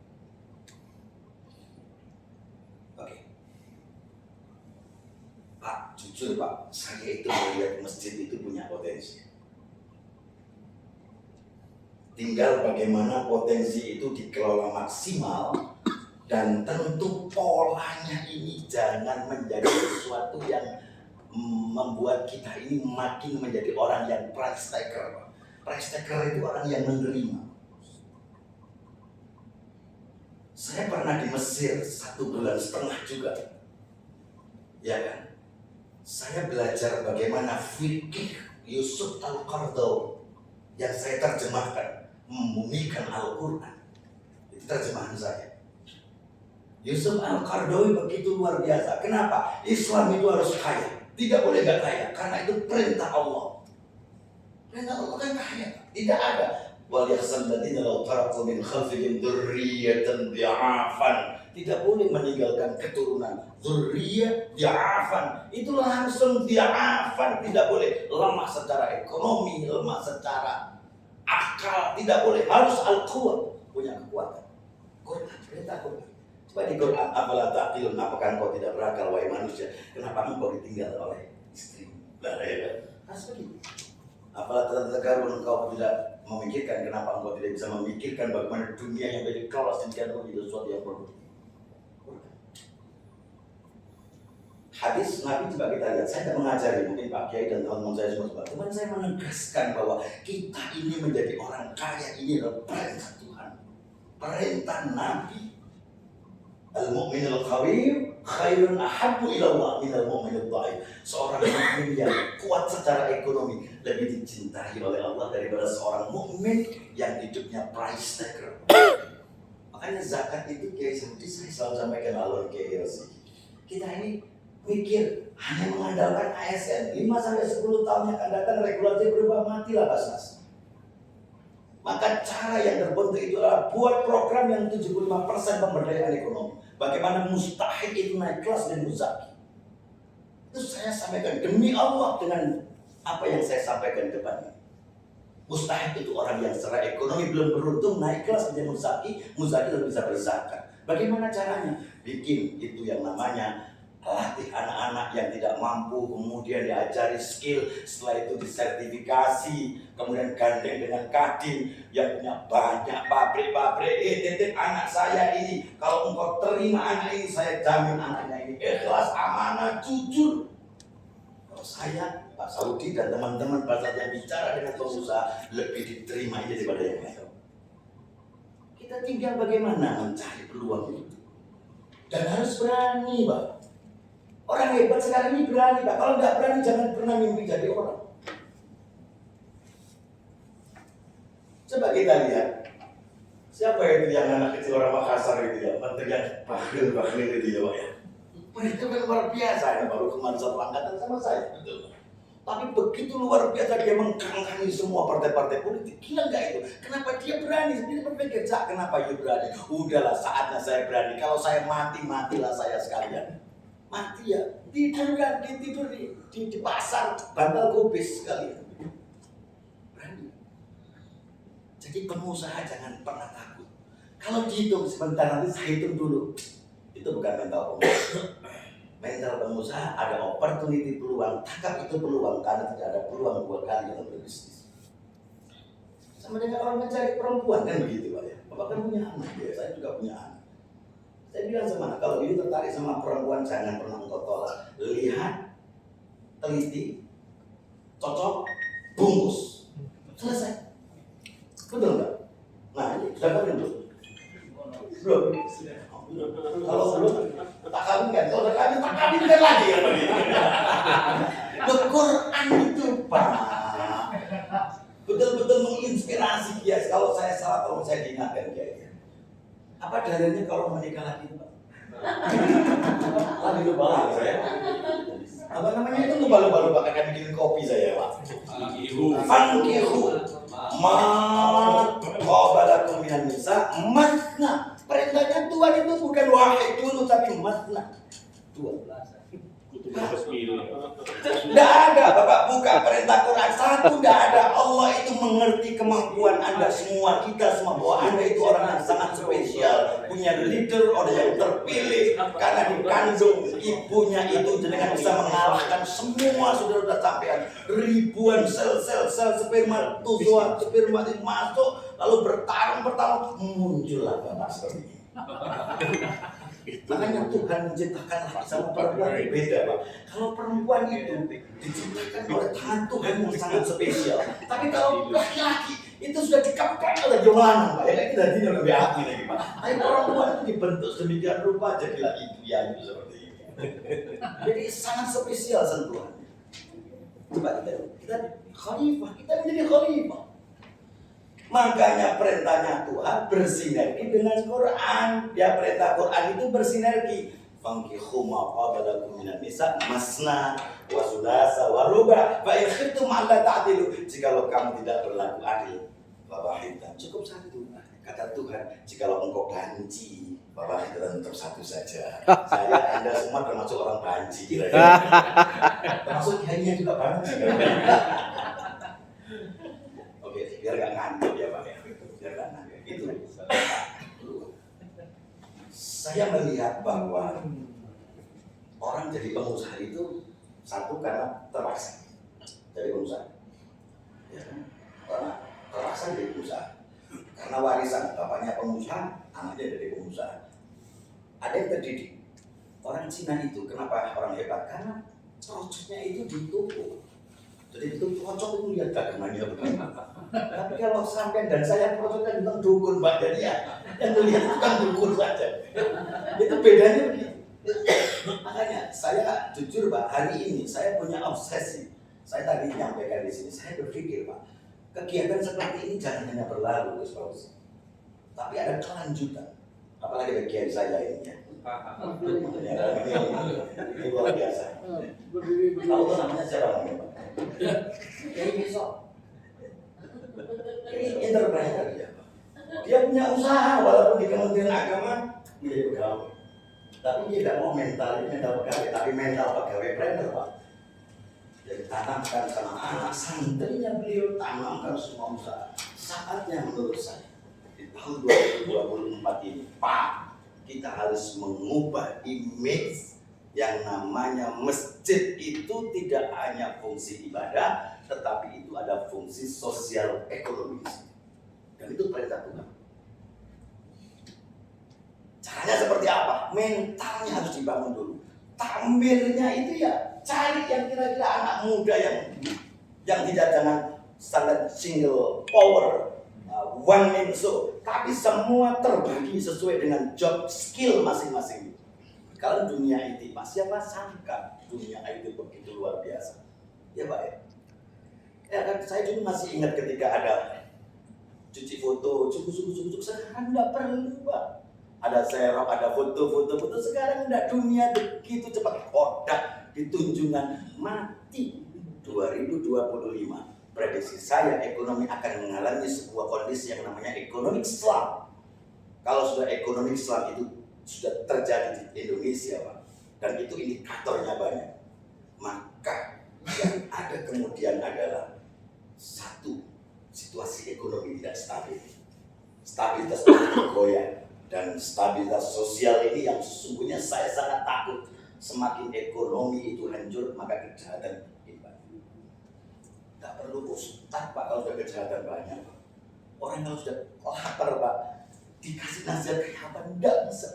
Oke. Pak, jujur Pak, saya itu melihat masjid itu punya potensi. Tinggal bagaimana potensi itu dikelola maksimal. Dan tentu polanya ini jangan menjadi sesuatu yang membuat kita ini makin menjadi orang yang price taker. Price taker itu orang yang menerima. Saya pernah di Mesir 1,5 bulan juga. Ya kan? Saya belajar bagaimana fikih Yusuf Al-Qaradawi yang saya terjemahkan, membumikan Al-Quran. Itu terjemahan saya. Yusuf Al-Qaradawi begitu luar biasa. Kenapa? Islam itu harus kaya. Tidak boleh gak kaya. Karena itu perintah Allah. Perintah Allah kan kaya. Tidak ada. وَلْيَحْسَنْ الَّذِينَ لَوْ تَرَكُوا مِنْ خَلْفِهِمْ ذُرِّيَّةً ضِعَافًا. Tidak boleh meninggalkan keturunan. Dzurriyyah di'afan. Itu langsung di'afan. Tidak boleh lemah secara ekonomi, lemah secara akal. Tidak boleh. Harus al-quwwah. Punya kekuatan. Quran, perintah Quran. Coba di Quran, apalah ta'qilun, apakah engkau tidak berakal wahai manusia? Kenapa engkau ditinggal oleh istri? Nah, ya. Harus begitu. Apalah tatadzakkarun, engkau tidak memikirkan, kenapa engkau tidak bisa memikirkan bagaimana dunia yang dari kelas sedemikian menjadi sesuatu yang produktif. Hadis Nabi coba kita lihat, saya tidak mengajari, mungkin Pak Kiai dan teman-teman saya semua, cuman saya menegaskan bahwa kita ini menjadi orang kaya ini adalah perintah Tuhan, perintah Nabi. Al-mu'minul qawi khairun ahabbu ila Allah minal mu'minul dha'if. Seorang mukmin yang kuat secara ekonomi lebih dicintai oleh Allah daripada seorang mukmin yang hidupnya price taker. Makanya zakat itu Kiai Samudi saya selalu sampaikan alur Kiai Rosi. Kita ini mikir hanya mengandalkan ASN 5-10 tahun yang akan datang regulasi berubah, matilah Basnas. Maka cara yang terbentuk itu adalah buat program yang 75% pemberdayaan ekonomi. Bagaimana mustahik itu naik kelas dan muzaki. Itu saya sampaikan demi Allah dengan apa yang saya sampaikan depannya. Mustahik itu orang yang secara ekonomi belum beruntung naik kelas menjadi muzaki, muzaki lalu bisa berzakat. Bagaimana caranya? Bikin itu yang namanya latih anak-anak yang tidak mampu, kemudian diajari skill, setelah itu disertifikasi, kemudian gandeng dengan kadin yang punya banyak pabrik-pabrik. Titip anak saya ini, kalau engkau terima anak ini, saya jamin anaknya ini ikhlas, amanah, jujur. Kalau saya, Pak Saudi dan teman-teman pada saat yang bicara dengan pengusaha, lebih diterima ini daripada yang lain. Kita tinggal bagaimana mencari peluang itu, dan harus berani, Pak. Orang hebat sekarang ini berani, Pak. Kalau nggak berani, jangan pernah mimpi jadi orang. Coba kita lihat, siapa itu yang anak kecil orang Makassar itu ya, menteri yang Bahlil itu ya, Pak ya. Itu kan luar biasa ya, baru kemarin satu angkatan sama saya, betul. Tapi begitu luar biasa dia mengkangkangi semua partai-partai politik. Gila nggak itu? Kenapa dia berani? Dia berpikir, kenapa dia berani? Udahlah, saatnya saya berani. Kalau saya mati, matilah saya sekalian. Mati ya, tidur kan, tidur di pasar, bantal gobis sekalian. Berani. Jadi pengusaha jangan pernah takut. Kalau dihitung sebentar, nanti saya hitung dulu. Itu bukan mental pengusaha. Mental pengusaha ada opportunity peluang, tangkap itu peluang karena tidak ada peluang dua kali dalam berbisnis. Sama dengan orang mencari perempuan kan begitu Pak ya. Bapak kan punya anak ya, saya juga punya anak. Saya bilang sama kalau ini tertarik sama perempuan jangan pernah engkau tolak. Lihat, teliti, cocok, bungkus, selesai. Betul nggak? Nah ini sudah kawin belum? Belum. Kalau belum tak kawin kan? Kalau tak kawin kan lagi ya. Apa dalilnya kalau menikah lagi Pak? Lagi lupa saya. Apa namanya itu lupa akan bikin kopi saya Pak. Fankihu ma qabalakum minan nisa matna. Perintahnya Tuhan itu bukan wahai dulu tapi matna. 12. Tidak ada, Bapak buka perintah Quran satu, tidak ada. Allah itu mengerti kemampuan Anda semua, kita semua, bahwa Anda itu orang yang sangat spesial, punya leader, orang yang terpilih, karena dikandung ibunya itu dengan bisa mengalahkan semua saudara-saudara sampean. Ribuan sel sperma itu masuk, lalu bertarung, muncullah Bapak seperti ini. Makanya Tuhan menciptakan laki sama perempuan itu beda Pak. Kalau perempuan itu diciptakan oleh Tuhan yang sangat spesial. Tapi kalau laki-laki itu sudah dikepek oleh Yohanan Pak. Ya kita tidak lebih api lagi Pak. Tapi perempuan itu dibentuk sedemikian rupa jadilah ibu yang seperti ini. Jadi sangat spesial sentuhan. Coba kita khalifah, kita menjadi khalifah. Makanya perintahnya Tuhan bersinergi dengan Quran. Ya perintah Quran itu bersinergi. Fankihu ma qabalakum minan nisa masna wa sulasa wa ruba fa in khiftum alla ta'dilu. Jikalau kamu tidak berlaku adil, fawahidan, cukup satu. Kata Tuhan, jikalau engkau banci, fawahidan, tetap satu saja. Saya Anda semua termasuk orang banci kira-kira. Termasuk kiainya juga banci. Oke, biar gak ngantuk ya Pak ya. Biar gak ngantuk. Itu. Saya melihat bahwa orang jadi pengusaha itu satu karena terpaksa jadi pengusaha. Ya kan? Karena terpaksa jadi pengusaha. Karena warisan bapaknya pengusaha, anaknya jadi pengusaha. Ada yang terdidik. Orang Cina itu kenapa orang hebat? Karena procesnya itu ditutup. Jadi itu cocok itu lihat dagangannya begini. Tapi kalau sampai dan saya prosesnya tentang dukun Pak, jadi ya yang melihat itu kan dukun saja. Itu bedanya begitu. Makanya saya jujur Pak, hari ini saya punya obsesi. Saya tadi menyampaikan di sini, saya berpikir Pak, kegiatan seperti ini jangan hanya berlalu Gus Fauzi, tapi ada kelanjutan. Apalagi bagian saya ini ya. Ini luar biasa. Tahu namanya siapa namanya Pak? Ini besok. Ini entrepreneur dia Pak. Dia punya usaha walaupun di Kementerian Agama menjadi pegawai. Tapi dia tidak mau mental pegawai, tapi mental pegawai trainer Pak. Jadi tanamkan sama anak santrinya beliau, tanamkan semua usaha. Saatnya menurut saya di tahun 2024 ini Pak, kita harus mengubah image yang namanya masjid itu tidak hanya fungsi ibadah, tetapi itu ada fungsi sosial ekonomi. Dan itu perintah Tuhan. Caranya seperti apa? Mentalnya harus dibangun dulu. Tampilnya itu ya cari yang kira-kira anak muda yang tidak dengan standar single power, one man show, tapi semua terbagi sesuai dengan job skill masing-masing. Kalau dunia IT Pak, siapa sangka dunia IT begitu luar biasa? Ya Pak ya. Ya kan saya dulu masih ingat ketika ada cuci foto, cukup sekarang nggak perlu Pak. Ada serok, ada foto. Sekarang enggak, dunia begitu cepat. Kodak di Tunjungan mati. 2025 prediksi saya ekonomi akan mengalami sebuah kondisi yang namanya ekonomi Islam. Kalau sudah ekonomi Islam itu sudah terjadi di Indonesia Pak, dan itu indikatornya banyak, maka yang ada kemudian adalah satu, situasi ekonomi tidak stabil, stabilitas politik goyah, dan stabilitas sosial ini yang sesungguhnya saya sangat takut. Semakin ekonomi itu hancur, maka kejahatan imbas. Tidak perlu ustaz Pak kalau sudah kejahatan banyak. Orang kalau sudah lapar Pak, dikasih nasihat kayak apa? Tidak bisa.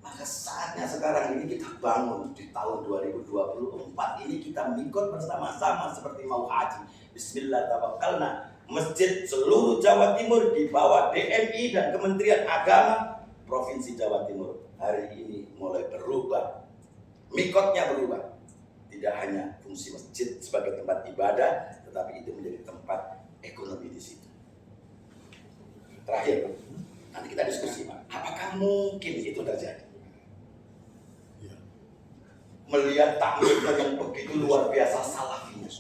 Maka saatnya sekarang ini kita bangun di tahun 2024 ini kita mikot bersama-sama seperti mau haji. Bismillah tawakkalna. Masjid seluruh Jawa Timur di bawah DMI dan Kementerian Agama Provinsi Jawa Timur hari ini mulai berubah. Mikotnya berubah. Tidak hanya fungsi masjid sebagai tempat ibadah, tetapi itu menjadi tempat ekonomi di situ. Terakhir, Nanti kita diskusi Pak, apakah mungkin itu terjadi? Melihat takmirnya yang begitu luar biasa salafinya.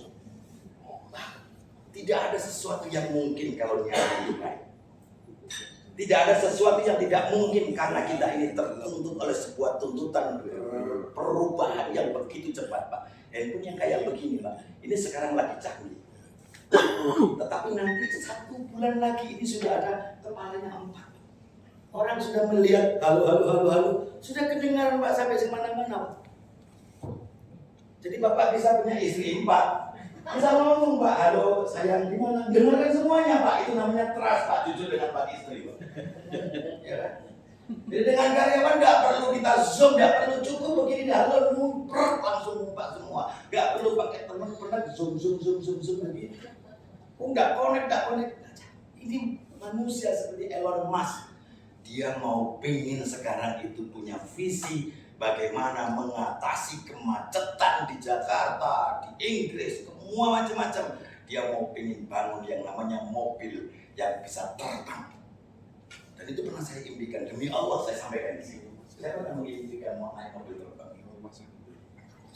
Tidak ada sesuatu yang mungkin kalau niatnya baik. Tidak ada sesuatu yang tidak mungkin karena kita ini tertuntut oleh sebuah tuntutan perubahan yang begitu cepat Pak. Handphone yang kayak begini Pak, ini sekarang lagi canggih. Tetapi nanti 1 bulan lagi ini sudah ada kepalanya 4. Orang sudah melihat halo, sudah kedengaran Pak sampai semana-mana. Jadi Bapak bisa punya istri 4, bisa ngomong Pak, halo sayang gimana? Dengarkan semuanya Pak, itu namanya trust Pak, jujur dengan Pak istri Pak. Ya kan? Jadi dengan karyawan nggak perlu kita zoom, nggak perlu cukup begini halo ngumpet langsung ngumpet semua, nggak perlu pakai teman pernah zoom begini. Oh nggak connect. Ini manusia seperti Elon Musk, dia mau pingin sekarang itu punya visi bagaimana mengatasi kemacetan di Jakarta, di Inggris, semua macam-macam. Dia mau pingin bangun yang namanya mobil yang bisa terbang. Dan itu pernah saya impikan, demi Allah saya sampaikan di sini. Saya pernah mengimpikan mau naik mobil terbang.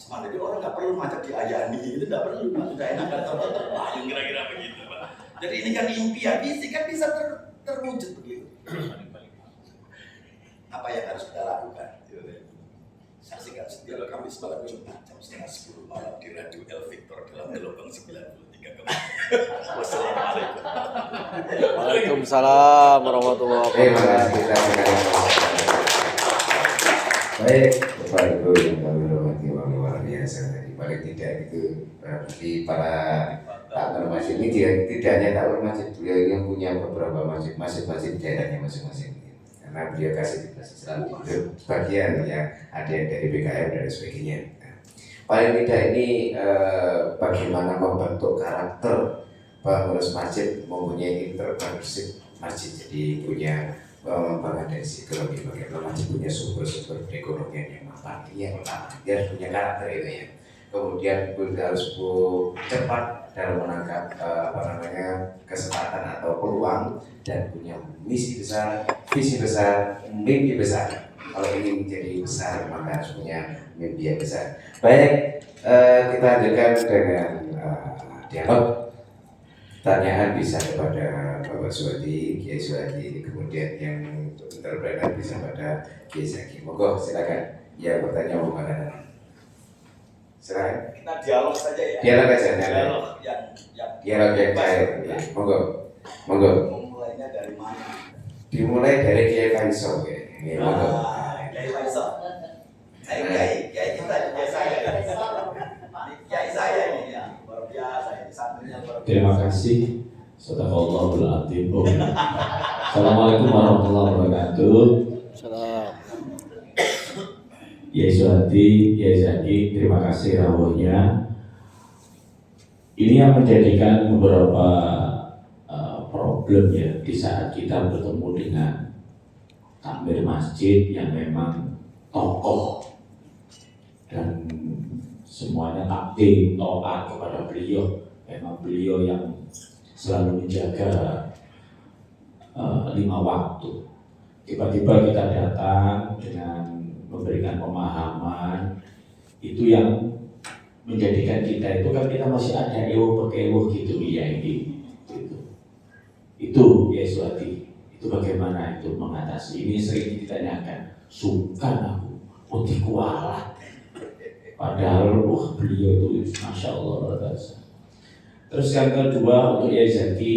Jadi orang nggak perlu macet di Ayani, itu nggak perlu, sudah enak kan terbang kira-kira begitu Pak. Jadi ini kan impian, fisik kan bisa terwujud begitu. Apa yang harus kita lakukan? Saksikan setiap Kamis malam Jumat jam 9:30 malam di Radio El Victor dalam gelombang 93. Wassalamualaikum. Waalaikumsalam warahmatullahi wabarakatuh. Baik, Bapak Ibu yang kami hormati, luar biasa tadi. Paling tidak itu berarti para takmir masjid ini tidak hanya takmir masjid, beliau yang punya beberapa masjid daerahnya masing-masing. Karena beliau kasih selalu sebagian ya, ada yang dari BKM dan sebagainya. Paling tidak ini bagaimana membentuk karakter pengurus masjid mempunyai entrepreneurship masjid, jadi punya pengadaan ekonomi, bagaimana masjid punya sumber-sumber perekonomian yang mapan. Ini yang pertama, dia harus punya karakter itu ya. Kemudian harus cepat dalam menangkap kesempatan atau peluang, dan punya misi besar, visi besar, mimpi besar. Kalau ingin menjadi besar maka harus punya mimpi yang besar. Baik, kita lanjutkan dengan dialog. Pertanyaan bisa kepada Bapak Suwadi, Kiai Suwadi, kemudian yang interpreter bisa pada Kiai Zaki. Monggo silakan. Ya, bertanya mau mana? Silakan. Kita dialog saja ya. Dialog aja. Dialog yang cair. Ya, monggo. Memulainya dari mana? Dimulai dari Kiai Faisal ya. Ini monggo. Kiai Faisal. Kiai kita, Kiai saya ini ya. Luar biasa ini, santrinya luar biasa. Terima kasih. Sadaqallahul adzim. Assalamualaikum warahmatullahi wabarakatuh. Salam. Ya Suwadi, ya Zaki, terima kasih rawuhnya. Ini yang menjadikan beberapa problem ya di saat kita bertemu dengan takmir masjid yang memang tokoh dan semuanya takdim, taat kepada beliau. Memang beliau yang selalu menjaga 5 waktu. Tiba-tiba kita datang dengan memberikan pemahaman itu yang menjadikan kita itu kan kita masih ada ewo gitu ya ini gitu. Itu ya Suwadi, itu bagaimana itu mengatasi. Ini sering ditanyakan, sungkan aku untuk kualat, padahal beliau itu masya Allah luar biasa. Terus yang kedua untuk Yai Zaki,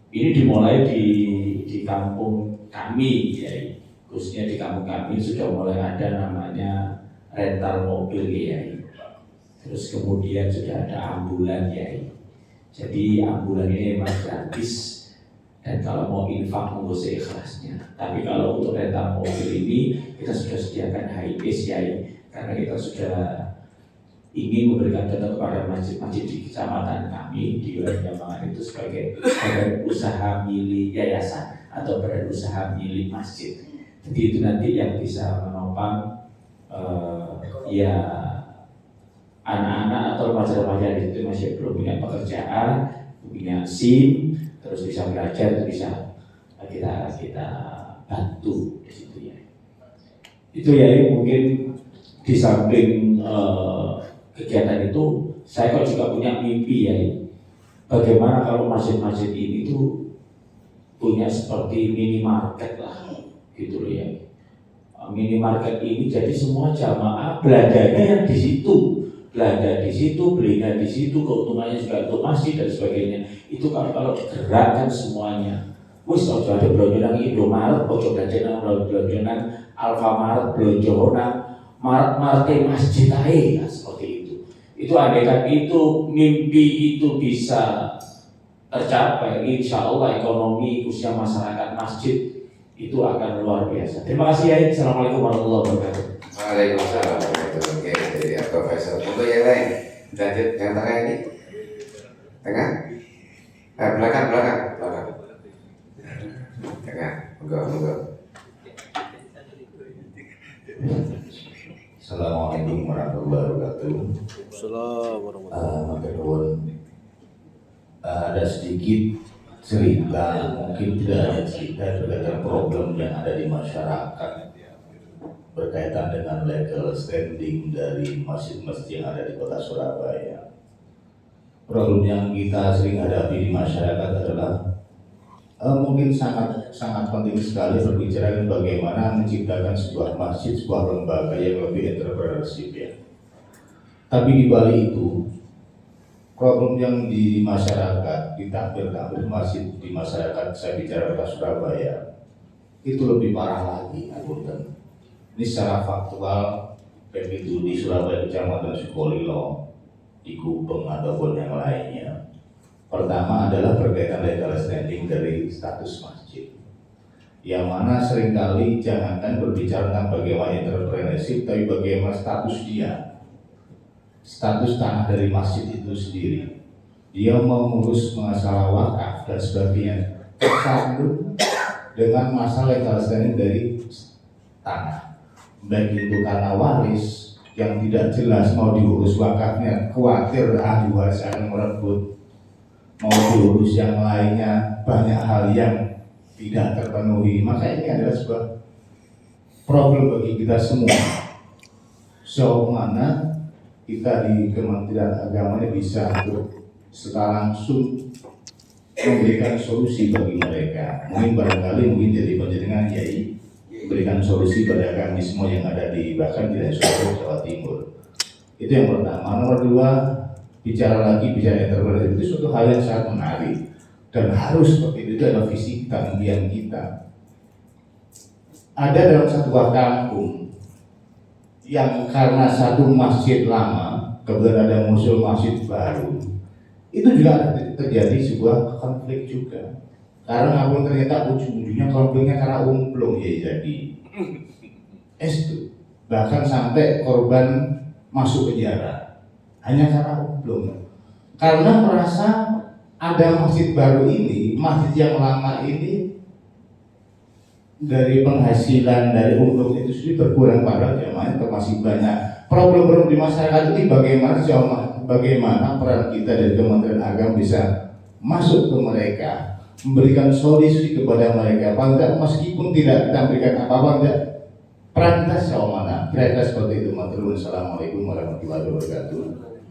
ini dimulai di kampung kami ya, khususnya di kampung kami sudah mulai ada namanya rental mobil ya. Terus kemudian sudah ada ambulan ya. Jadi ambulan ini memang gratis dan kalau mau infak monggo seikhlasnya. Tapi kalau untuk rental mobil ini kita sudah sediakan HIS ya, karena kita sudah ingin memberikan contoh kepada masjid-masjid di kecamatan kami di wilayah Jambangan itu sebagai badan usaha milik yayasan atau badan usaha milik masjid. Jadi itu nanti yang bisa menopang ya anak-anak atau remaja-remaja itu masih belum punya pekerjaan, punya SIM, terus bisa belajar, bisa kita bantu di situ ya. Itu ya mungkin di samping kegiatan itu saya kok juga punya mimpi ya. Bagaimana kalau masjid-masjid ini tuh punya seperti minimarket lah gitu loh ya. Minimarket ini jadi semua jamaah belanjanya yang di situ, belanja di situ, belinya di situ, keuntungannya juga untuk masjid dan sebagainya. Itu kalau gerakkan semuanya. Wis ojo ada belanja nang Indomaret, ojo belanja nang Alfamart, belanja nang Mart masjid ae, seperti itu. Itu andaikan itu mimpi itu bisa tercapai, insya Allah ekonomi khususnya masyarakat masjid itu akan luar biasa. Terima kasih ya. Assalamualaikum warahmatullahi wabarakatuh. Waalaikumsalam warahmatullahi wabarakatuh. Oke, jadi Profesor. Untuk yang lain, lanjut yang tengah ini, tengah, belakang, tengah, monggo. Assalamualaikum warahmatullahi wabarakatuh. Assalamualaikum. Ada sedikit cerita, mungkin tidak hanya cerita berkaitan problem yang ada di masyarakat berkaitan dengan legal standing dari masjid-masjid yang ada di kota Surabaya. Problem yang kita sering hadapi di masyarakat adalah mungkin sangat penting sekali berbicara bagaimana menciptakan sebuah masjid, sebuah lembaga yang lebih entrepreneurship ya. Tapi di balik itu problem yang di masyarakat, di takbir masjid di masyarakat, saya bicara kota Surabaya, itu lebih parah lagi. Ini secara faktual, baik itu di Surabaya, Kecamatan Sukolilo, di Gubeng ataupun yang lainnya. Pertama adalah berkaitan legal standing dari status masjid, yang mana seringkali jangankan berbicara tentang bagaimana entrepreneurship, tapi bagaimana status dia, status tanah dari masjid itu sendiri. Dia mau mengurus masalah wakaf dan sebagainya, tersandung dengan masalah legal standing dari tanah, baik itu karena waris yang tidak jelas mau diurus wakafnya, khawatir ahli waris akan merebut, mau diurus yang lainnya, banyak hal yang tidak terpenuhi. Maka ini adalah sebuah problem bagi kita semua. Sejauh mana kita di Kementerian Agama ini bisa untuk secara langsung memberikan solusi bagi mereka. Mungkin jadi penjaringan yai memberikan solusi pada kami semua yang ada di bahkan di Surabaya, Jawa Timur. Itu yang pertama. Nomor dua, bicara entrepreneurship itu suatu hal yang sangat menarik dan harus seperti itu adalah visi kita, impian kita. Ada dalam satu buah kampung yang karena satu masjid lama kemudian ada muncul masjid baru, itu juga terjadi sebuah konflik juga. Karena kampung ternyata ujung-ujungnya konfliknya karena umplung ya jadi bahkan sampai korban masuk penjara hanya karena umplung, karena merasa ada masjid baru ini, masjid yang lama ini dari penghasilan dari umplung itu sendiri berkurang, padahal jamaahnya masih banyak. Problem di masyarakat ini bagaimana peran kita dari Kementerian Agama bisa masuk ke mereka, memberikan solusi kepada mereka, paling meskipun tidak kita berikan apa-apa, peran kita sejauh mana? Kira-kira seperti itu. Assalamualaikum warahmatullahi wabarakatuh.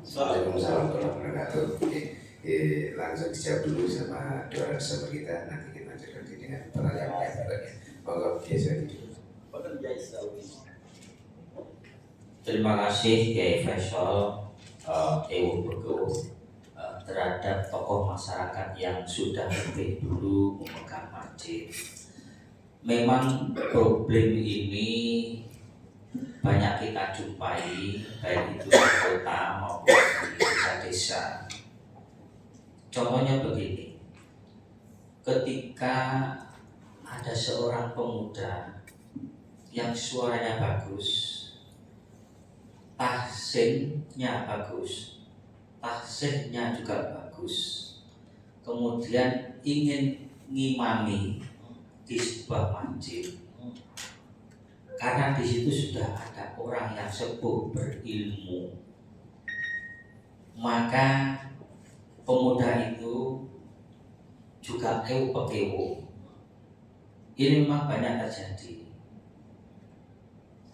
Waalaikumsalam warahmatullahi wabarakatuh. Langsung dijawab dulu sama dua narasumber kita, nanti kita lanjutkan dengan pertanyaan yang berikutnya. Monggo biasa dulu. Terima kasih Kiai Faisal Ewo Bego terhadap tokoh masyarakat yang sudah lebih dulu memegang masjid. Memang problem ini banyak kita jumpai baik itu di kota maupun di desa-desa. Contohnya begini, ketika ada seorang pemuda yang suaranya bagus, tahsinnya bagus, tahsinnya juga bagus, kemudian ingin ngimami di sebuah masjid, karena di situ sudah ada orang yang sepuh berilmu, maka pemuda itu juga kewo ini memang banyak terjadi.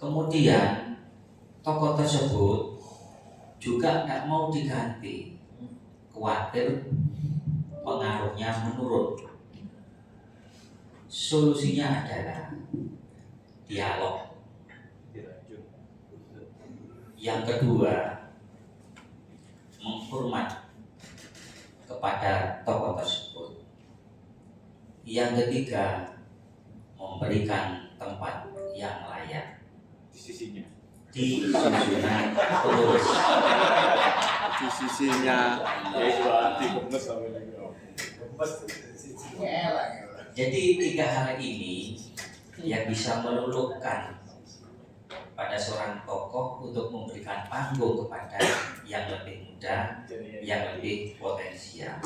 Kemudian tokoh tersebut juga tidak mau diganti, khawatir pengaruhnya menurun. Solusinya adalah dialog. Yang kedua, menghormat kepada tokoh tersebut. Yang ketiga, memberikan tempat yang layak Di sisinya. di susunan pengurus. Di sisinya Jadi 3 hal ini yang bisa meluluhkan pada seorang tokoh untuk memberikan panggung kepada yang lebih muda, yang lebih potensial.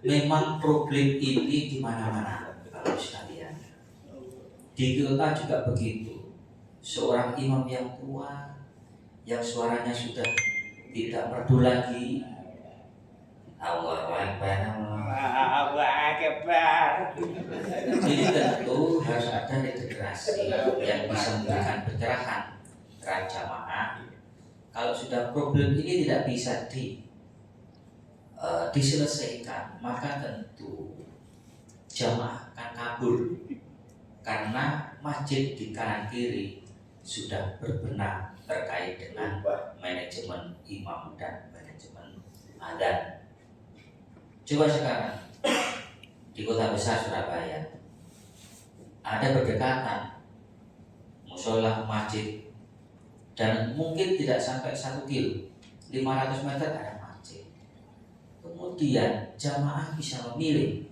Memang problem ini di mana-mana, Bapak sekalian. Di kita juga begitu. Seorang imam yang tua, yang suaranya sudah tidak merdu lagi, Allahu Akbar. Jadi tentu harus ada regenerasi yang bisa memberikan pencerahan terhadap jamaah. Kalau sudah problem ini tidak bisa diselesaikan, maka tentu jamaah akan kabur karena masjid di kanan kiri sudah berbenah terkait dengan manajemen imam dan manajemen adzan. Coba sekarang di kota besar Surabaya ada berdekatan musola, masjid, dan mungkin tidak sampai 1 kilo, 500 meter ada masjid. Kemudian jamaah bisa memilih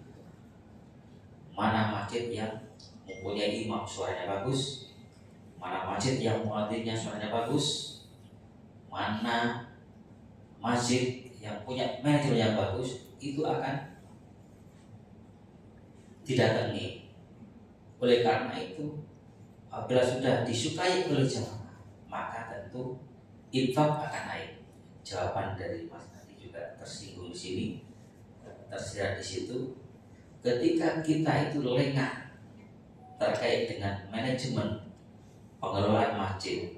mana masjid yang mempunyai imam suaranya bagus, mana masjid yang muadzinnya suaranya bagus, mana masjid yang punya manajemen yang bagus, itu akan didatangi. Oleh karena itu, apabila sudah disukai oleh jamaah, maka tentu infak akan naik. Jawaban dari Mas tadi juga tersinggung di sini, tersirat di situ. Ketika kita itu lengah terkait dengan manajemen pengelolaan masjid,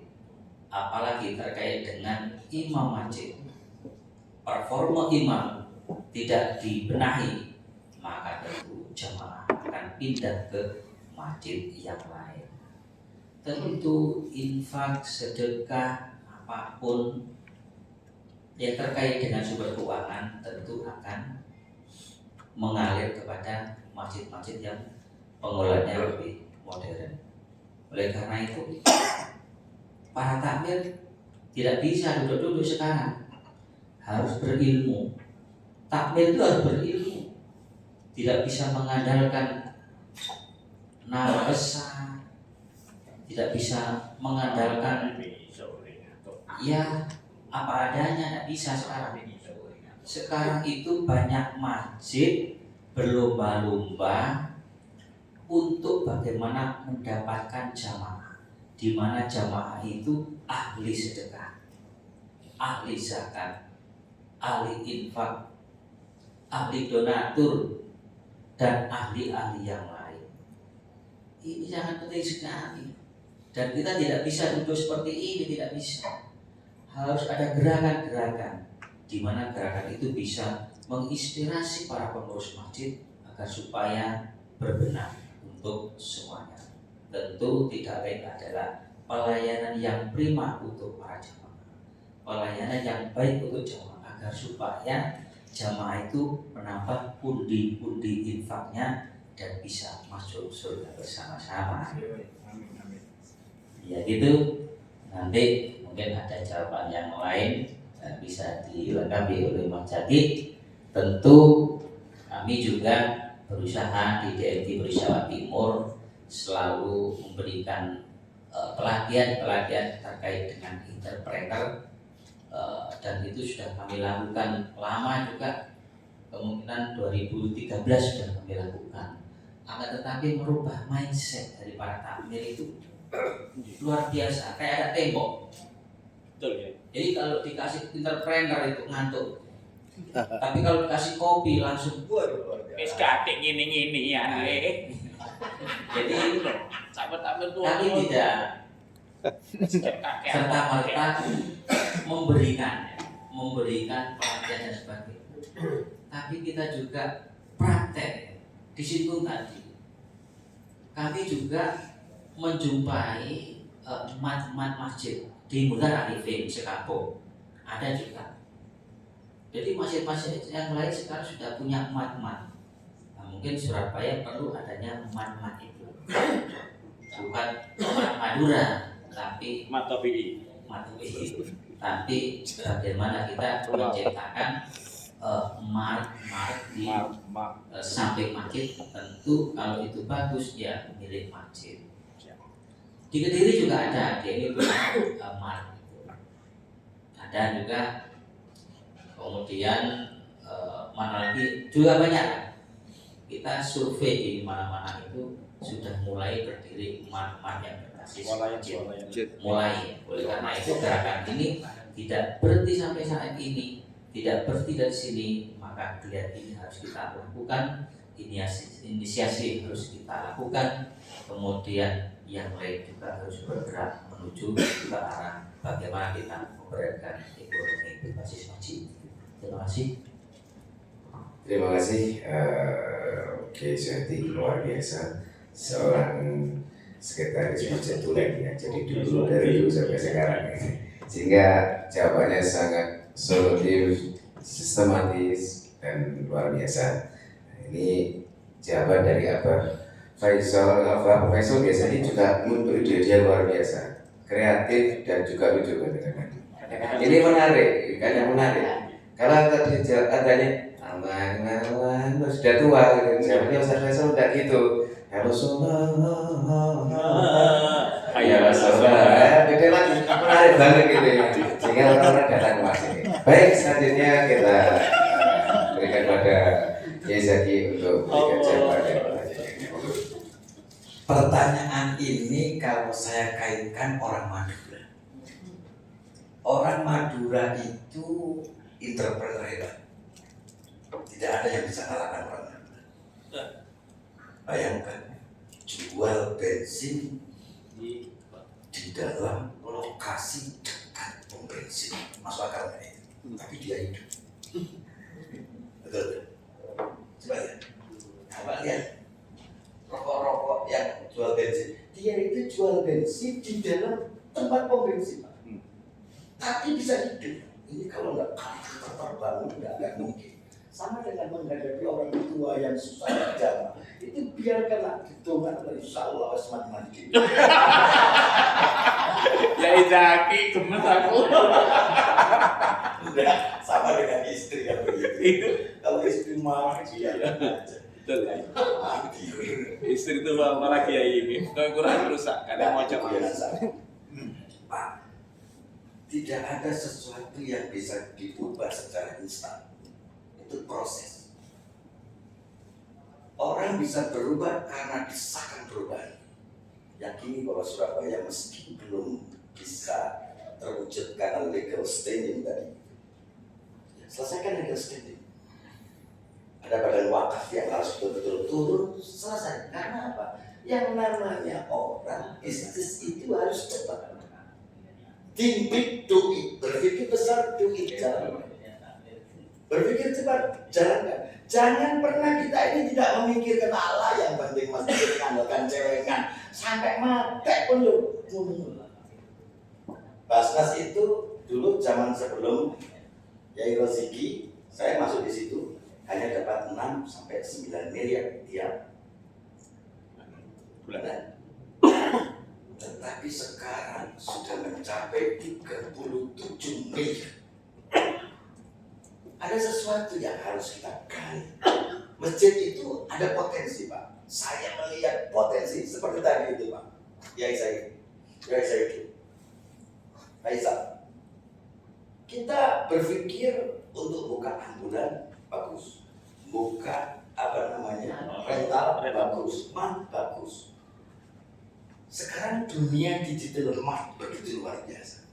apalagi terkait dengan imam masjid, performa imam tidak dibenahi, maka tentu jamaah akan pindah ke masjid yang lain. Tentu infak, sedekah, apapun yang terkait dengan sumber keuangan tentu akan mengalir kepada masjid-masjid yang pengelolaannya lebih modern. Oleh karena itu, para takmir tidak bisa duduk-duduk sekarang, harus berilmu. Takmir itu harus berilmu, tidak bisa mengandalkan nama besar, tidak bisa mengandalkan ya apa adanya, tidak bisa sekarang. Sekarang itu banyak masjid berlomba-lomba untuk bagaimana mendapatkan jamaah, di mana jamaah itu ahli sedekah, ahli zakat, ahli infak, ahli donatur, dan ahli-ahli yang lain. Ini sangat penting sekali. Dan kita tidak bisa duduk seperti ini, tidak bisa. Harus ada gerakan-gerakan di mana gerakan itu bisa menginspirasi para pengurus masjid agar supaya berbenah untuk semuanya. Tentu tidak lain adalah pelayanan yang prima untuk para jamaah, pelayanan yang baik untuk jamaah, agar supaya jamaah itu menambah pundi-pundi infaknya dan bisa masuk surga bersama-sama. Ya gitu. Nanti mungkin ada jawaban yang lain dan bisa dilengkapi oleh Mas Jaki. Tentu kami juga berusaha di DMT Berisyawa Timur selalu memberikan pelatihan-pelatihan terkait dengan interpreter, dan itu sudah kami lakukan lama juga, kemungkinan 2013 sudah kami lakukan. Akan tetapi merubah mindset dari para takmir itu luar biasa, kayak ada tembok. Betul ya. Jadi kalau dikasih interpreter itu ngantuk, tapi kalau dikasih kopi langsung Wis katik ngene-ngene ya. Jadi Sahabat-sahabat tuh. kami tidak serta merta memberikan pelatihan dan sebagainya, tapi kita juga praktek. Di situ tadi kami juga menjumpai mat masjid di Mutar Arifin Sekapo, ada juga. Jadi masjid-masjid yang lain sekarang sudah punya mat. Nah, mungkin Surabaya perlu adanya mat itu, bukan mat Madura, tapi Matopi. tapi bagaimana kita menciptakan mat di samping masjid. Tentu kalau itu bagus ya milik masjid. Di Kediri juga ada, ini mat ada juga. Kemudian mana lagi juga banyak. Kita survei di mana-mana itu sudah mulai berdiri mat yang berbasis masjid. Mulai. Oleh karena itu gerakan ini tidak berhenti sampai saat ini, tidak berhenti dari sini. Maka geliat ini harus kita lakukan, inisiasi harus kita lakukan. Kemudian yang lain juga harus bergerak menuju ke arah bagaimana kita memberatkan ekonomi berbasis masjid. Terima kasih. Terima kasih Kiai Suhadi, luar biasa, seorang sekretaris masjid tulen ya, jadi dulu dari dulu sampai sekarang ya. Sehingga jawabannya sangat solutif, sistematis dan luar biasa. Ini jawaban dari apa? Faisal biasanya juga memberi dia luar biasa, kreatif dan juga lucu kan. Ini menarik, kan yang menarik. Kalau tadi katanya aman, sudah tua, jawabannya Ustaz Faisal udah gitu. Ya Rasulullah, ya Rasulullah, beda lagi, menarik banget gitu ya. Sehingga orang-orang datang ke sini. Baik, selanjutnya kita berikan pada Kiai Zaki untuk berikan jawabannya. Pertanyaan ini kalau saya kaitkan orang Madura. Orang Madura itu entrepreneur hebat. Tidak ada yang bisa kalahkan orang Madura. Bayangkan, jual bensin di dalam lokasi dekat pom bensin. Masuk akal nggak itu? Tapi dia hidup. Betul. Coba lihat. Coba lihat. Rokok-rokok yang jual bensin, dia itu jual bensin di dalam tempat pom bensin, tapi bisa hidup. Ini kalau nggak terbangun nggak akan mungkin. Sama dengan menghadapi orang tua yang susah berjamaah, itu biarkanlah hitungan insya Allah mati-mati. Ya Izaki, gemes aku. Udah sama dengan istri yang begitu. Kalau istri marah dia aja. Betul. Istri itu malah kiai ini. Kalau kurang rusak, kadang mau coba. Pak, tidak ada sesuatu yang bisa diubah secara instan. Itu proses. Orang bisa berubah karena desakan perubahan. Yakini bahwa Surabaya meski belum bisa terwujudkan legal standing tadi, selesaikan legal standing. Ada badan wakaf yang harus betul-betul turun, selesai. Karena apa? Yang namanya orang bisnis itu harus cepat. Think big, do it. Berpikir besar, do it. Jalan. Berpikir cepat, jalankan. Jangan pernah kita ini tidak memikirkan Allah, yang penting masih mengandalkan cewengan. Sampai mati pun loh. Basnas itu dulu zaman sebelum Yai Roziki, saya masuk di situ. Hanya dapat 6 sampai 9 miliar tiap bulan. Tetapi sekarang sudah mencapai 37 miliar. Ada sesuatu yang harus kita gali. Masjid itu ada potensi, Pak. Saya melihat potensi seperti tadi itu, Pak. Yai saya itu. Faisal. Kita berpikir untuk buka ambulan. Bagus, buka rental bagus, mat bagus. Sekarang dunia digital mat begitu luar biasa.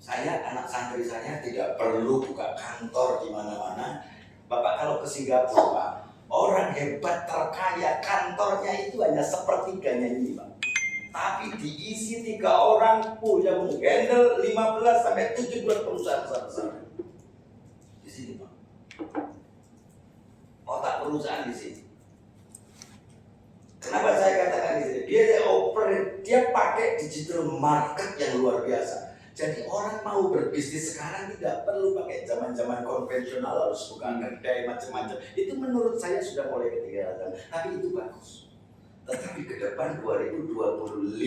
Saya anak santri saya tidak perlu buka kantor di mana-mana. Bapak kalau ke Singapura, Orang hebat terkaya kantornya itu hanya sepertiganya ini, Pak. Tapi diisi 3 orang punya menghandle 15 sampai 17 perusahaan besar-besar. Di sini, Pak. Otak perusahaan di sini. Kenapa saya katakan di sini? Dia pakai digital market yang luar biasa. Jadi orang mau berbisnis sekarang tidak perlu pakai zaman-zaman konvensional harus buka kedai macam-macam. Itu menurut saya sudah mulai ketinggalan. Tapi itu bagus. Tetapi ke depan 2025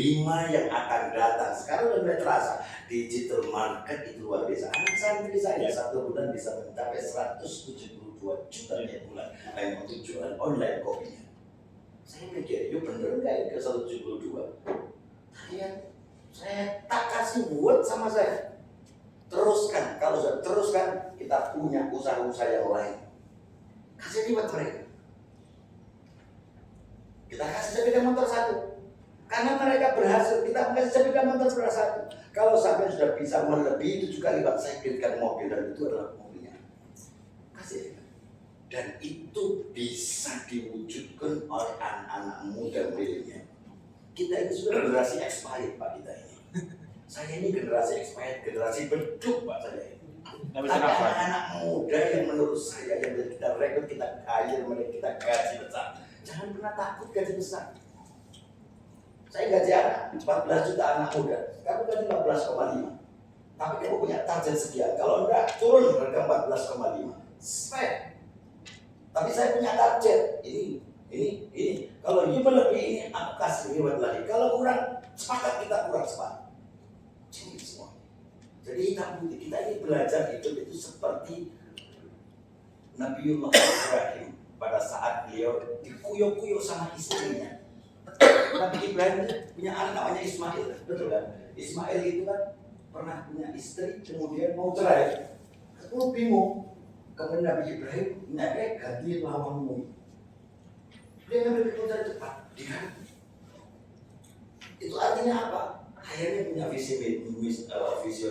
yang akan datang, sekarang sudah mulai terasa digital market itu luar biasa. Anak santri saya 1 bulan bisa mencapai 172 juta tiap bulan hanya untuk jualan online kopinya. Saya mikir, yuk bener nggak ini ke 172? Saya tak kasih word sama saya. Teruskan, kalau sudah teruskan, kita punya usaha-usaha yang lain. Kasih reward mereka. Kita kasih sepeda motor 1. Karena mereka berhasil, kita kasih sepeda motor 1. Kalau sampai sudah bisa melebihi 7 kali lipat, saya belikan mobil dan itu adalah mobilnya. Kasih. Dan itu bisa diwujudkan oleh anak-anak muda milenial. Kita ini sudah generasi expired, Pak, kita ini. Saya ini generasi expired, generasi beduk, Pak, saya ini. Tapi anak-anak muda yang menurut saya, yang kita rekrut, kita hire, kita gaji besar. Jangan pernah takut gaji besar. Saya gaji anak 14 juta anak muda, kamu gaji 14,5. Tapi kamu punya target sekian, kalau enggak turun harga 14,5. Spek. Tapi saya punya target ini. Kalau ini melebihi ini, aku kasih reward lagi. Kalau kurang, sepakat kita kurang sepakat. Ini semua. Jadi kita ini belajar hidup itu seperti Nabiullah Ibrahim pada saat beliau dikuyok-kuyok sama istrinya. Nabi Ibrahim punya anak namanya Ismail, betul kan? Ismail itu kan pernah punya istri, kemudian mau cerai. Aku bingung. Kemudian Nabi Ibrahim ganti lawanmu. Dia ngambil keputusan cepat, diganti. Itu artinya apa? Akhirnya punya visi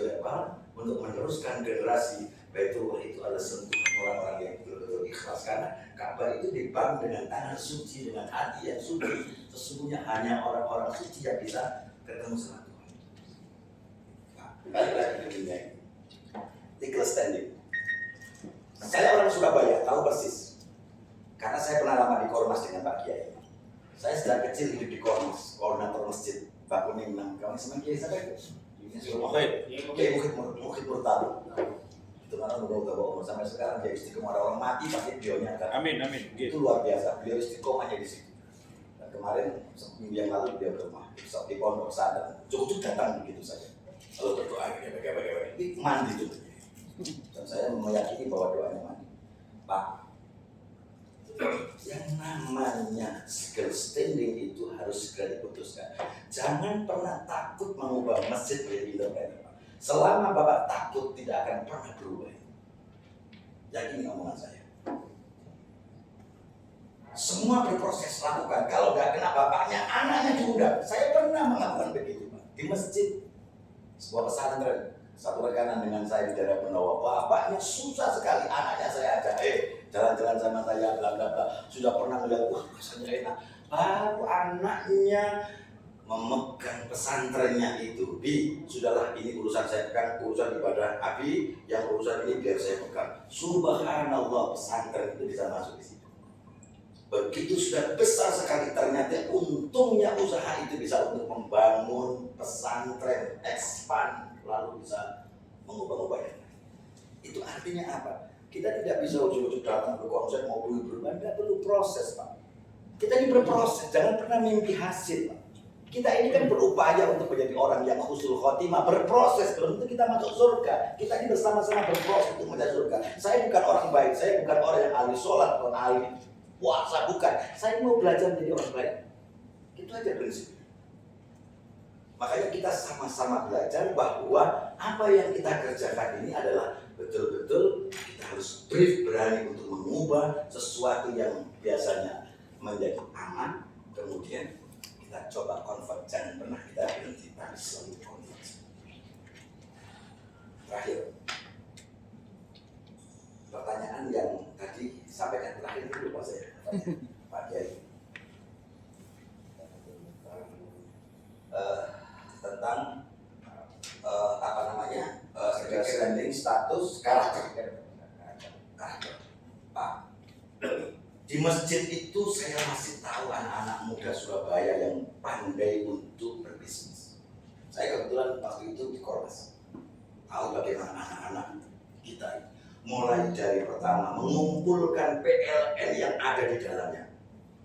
lebar untuk meneruskan generasi Baitullah itu adalah sentuhan orang-orang yang betul-betul ikhlas, karena Ka'bah itu dibangun dengan tangan suci, dengan hati yang suci. Sesungguhnya hanya orang-orang suci yang bisa ketemu sama Tuhan. Balik lagi ke dunia ini. Legal standing. Saya orang Surabaya, tahu persis. Karena saya pernah lama di Kormas dengan Pak Kiai. Saya sejak kecil hidup di Kormas, koordinator masjid, Pak Kuning, kamu sama Kiai siapa itu? Kiai Mukhid Murtado. Itu karena udah bawa sampai sekarang dia istiqomah, orang mati pasti beliaunya kan. Amin. Itu luar biasa, beliau istiqomahnya di situ. Dan kemarin seminggu yang lalu beliau ke rumah, di pondok pesantren, cukup datang begitu saja. Lalu berdoa, bagaimana? Mandi itu. Dan saya meyakini bahwa doanya mandi. Pak, yang namanya skill standing itu harus segera diputuskan. Jangan pernah takut mengubah masjid menjadi independen. Selama Bapak takut, tidak akan pernah berubah. Yakini omongan saya. Semua berproses, lakukan. Kalau nggak kena bapaknya, anaknya diundang. Saya pernah melakukan begitu, Pak. Di masjid, sebuah pesantren. Satu rekanan dengan saya di daerah Benowo. Bapaknya susah sekali, anaknya saya ajak, jalan-jalan sama saya, bla bla bla. Sudah pernah melihat, wah rasanya enak. Baru anaknya memegang pesantrennya itu. Sudahlah, ini urusan saya pegang, urusan ibadah Abi, yang urusan ini biar saya pegang. Subhanallah, pesantren itu bisa masuk di situ. Begitu sudah besar sekali, ternyata untungnya usaha itu bisa untuk membangun pesantren, expand, lalu bisa mengubah-ubahnya. Itu artinya apa? Kita tidak bisa ujuk-ujuk datang ke konsep mau berubah, tidak perlu proses, Pak. Kita ini berproses, jangan pernah mimpi hasil, Pak. Kita ini kan berupaya untuk menjadi orang yang husnul khotimah, berproses belum tentu kita masuk surga. Kita ini bersama-sama berproses untuk menuju surga. Saya bukan orang baik, saya bukan orang yang ahli sholat, bukan ahli puasa, bukan. Saya mau belajar menjadi orang baik. Itu aja prinsip. Makanya kita sama-sama belajar bahwa apa yang kita kerjakan ini adalah betul-betul kita harus berani untuk mengubah sesuatu yang biasanya menjadi aman, kemudian kita coba convert. Jangan pernah kita berhenti, tapi selalu convert. Terakhir, pertanyaan yang tadi sampaikan terakhir itu lupa saya. Pak Kiai. Tentang apa namanya standing status karakter. Pak, di masjid itu saya masih tahu anak-anak muda Surabaya yang pandai untuk berbisnis. Saya kebetulan waktu itu di Kormas, tahu bagaimana anak-anak kita mulai dari pertama mengumpulkan PLN yang ada di dalamnya,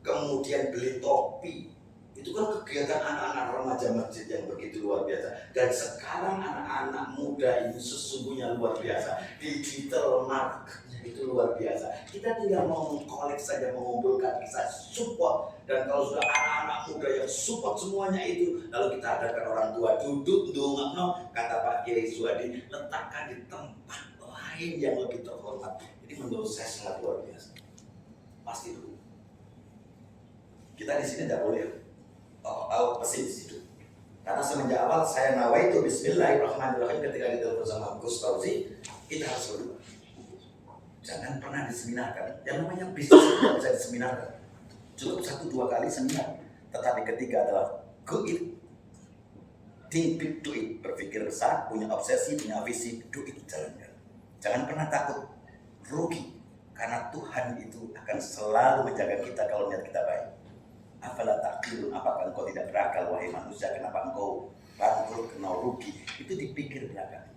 kemudian beli topi. Itu kan kegiatan anak-anak remaja masjid yang begitu luar biasa. Dan sekarang anak-anak muda ini sesungguhnya luar biasa. Digital marketnya itu luar biasa. Kita tinggal mau collect saja, mengumpulkan, kita support. Dan kalau sudah anak-anak muda yang support semuanya itu, lalu kita adakan orang tua duduk, dongakno, kata Pak Kiai Suwadi, letakkan di tempat lain yang lebih terhormat. Ini menurut saya sangat luar biasa. Pasti dulu. Kita di sini tidak boleh pesimis itu. Karena semenjak awal saya nawaitu bismillahirrahmanirrahim ketika ditelepon sama Gus Fauzi, kita harus berubah. Jangan pernah diseminarkan. Yang namanya bisnis tidak bisa diseminarkan. Cukup 1-2 kali seminar. Tetapi ketiga adalah go it, think big, do it. Berpikir besar, punya obsesi, punya visi, do it, jalankan. Jangan pernah takut rugi. Karena Tuhan itu akan selalu menjaga kita kalau niat kita baik. Afala taqilun, apakah engkau tidak berakal wahai manusia, kenapa engkau bangkrut, kena rugi? Itu dipikir belakang.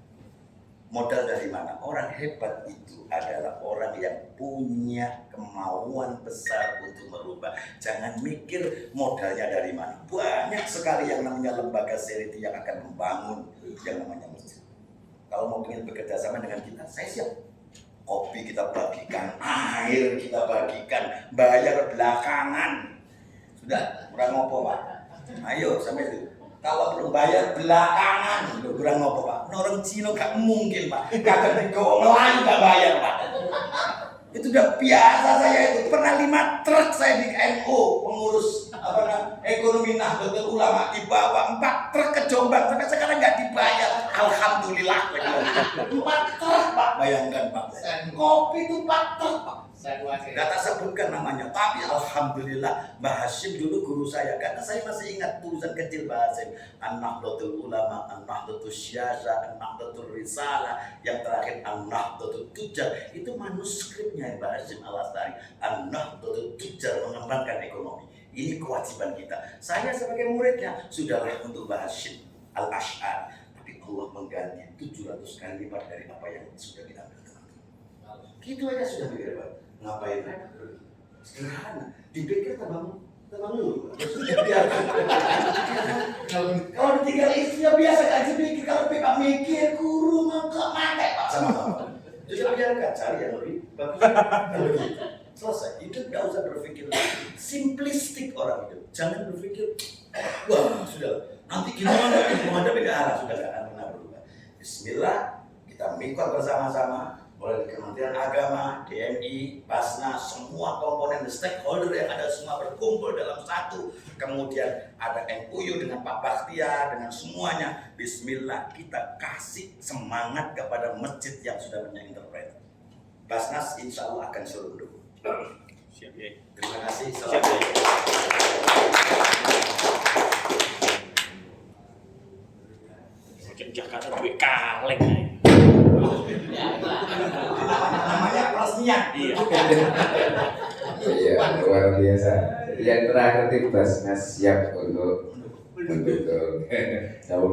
Modal dari mana? Orang hebat itu adalah orang yang punya kemauan besar untuk merubah. Jangan mikir modalnya dari mana. Banyak sekali yang namanya lembaga charity yang akan membangun yang namanya masjid. Kalau mau ingin bekerja sama dengan kita, saya siap. Kopi kita bagikan, air kita bagikan, bayar belakangan. Sudah, kurang ngopo Pak. Ayo sampai itu. Kalau belum bayar belakangan, kurang ngopo Pak. Orang Cina gak mungkin Pak. Kagak digowo Melayu gak bayar Pak. Itu udah biasa saya itu. Pernah 5 truk saya di NU pengurus ekonomi Nahdlatul Ulama, dibawa 4 truk ke Jombang sampai sekarang gak dibayar. Alhamdulillah. 4 truk Pak, bayangkan Pak. Kopi itu 4 truk Pak. Gak sebutkan namanya, tapi alhamdulillah Mbah Hashim dulu guru saya, karena saya masih ingat tulisan kecil Mbah Hashim, An-Nahdlatul Ulama, An-Nahdlatul Syasa, An-Nahdlatul Risalah, yang terakhir An-Nahdlatul Tujar. Itu manuskripnya Mbah Hashim Al-Astari. An-Nahdlatul Tujar, mengembangkan ekonomi. Ini kewajiban kita. Saya sebagai muridnya sudahlah untuk Mbah Hashim Al-Ash'ari, tapi Allah mengganti 700 kali lipat dari apa yang sudah diambil. Gitu aja sudah pikir Pak. Ngapain? Sederhana. Dipikir tabang dulu. Kalau ditinggal istrinya biasa kan dipikir. Kalau PK mikir guru mangkak mati Pak sama. Jadi biarkan cari yang lebih bagus. Selesai. Hidup nggak usah berpikir simplistik orang hidup. Jangan berpikir wah sudah nanti gimana menghadapi ke arah sudah nggak akan pernah berubah. Bismillah, kita mikir bersama-sama. Mulai di Kementerian Agama, DMI, Basnas, semua komponen stakeholder yang ada semua berkumpul dalam satu. Kemudian ada MUU dengan Pak Bakhtiar, dengan semuanya. Bismillah, kita kasih semangat kepada masjid yang sudah punya interpret. Basnas insya Allah akan selalu mendukung. Siap ya. Terima kasih. Siap ya. Jakarta duit kaleng. Namanya peresmian. Iya. Iya, luar biasa. Yang terakhir tim Basnas siap untuk mendukung.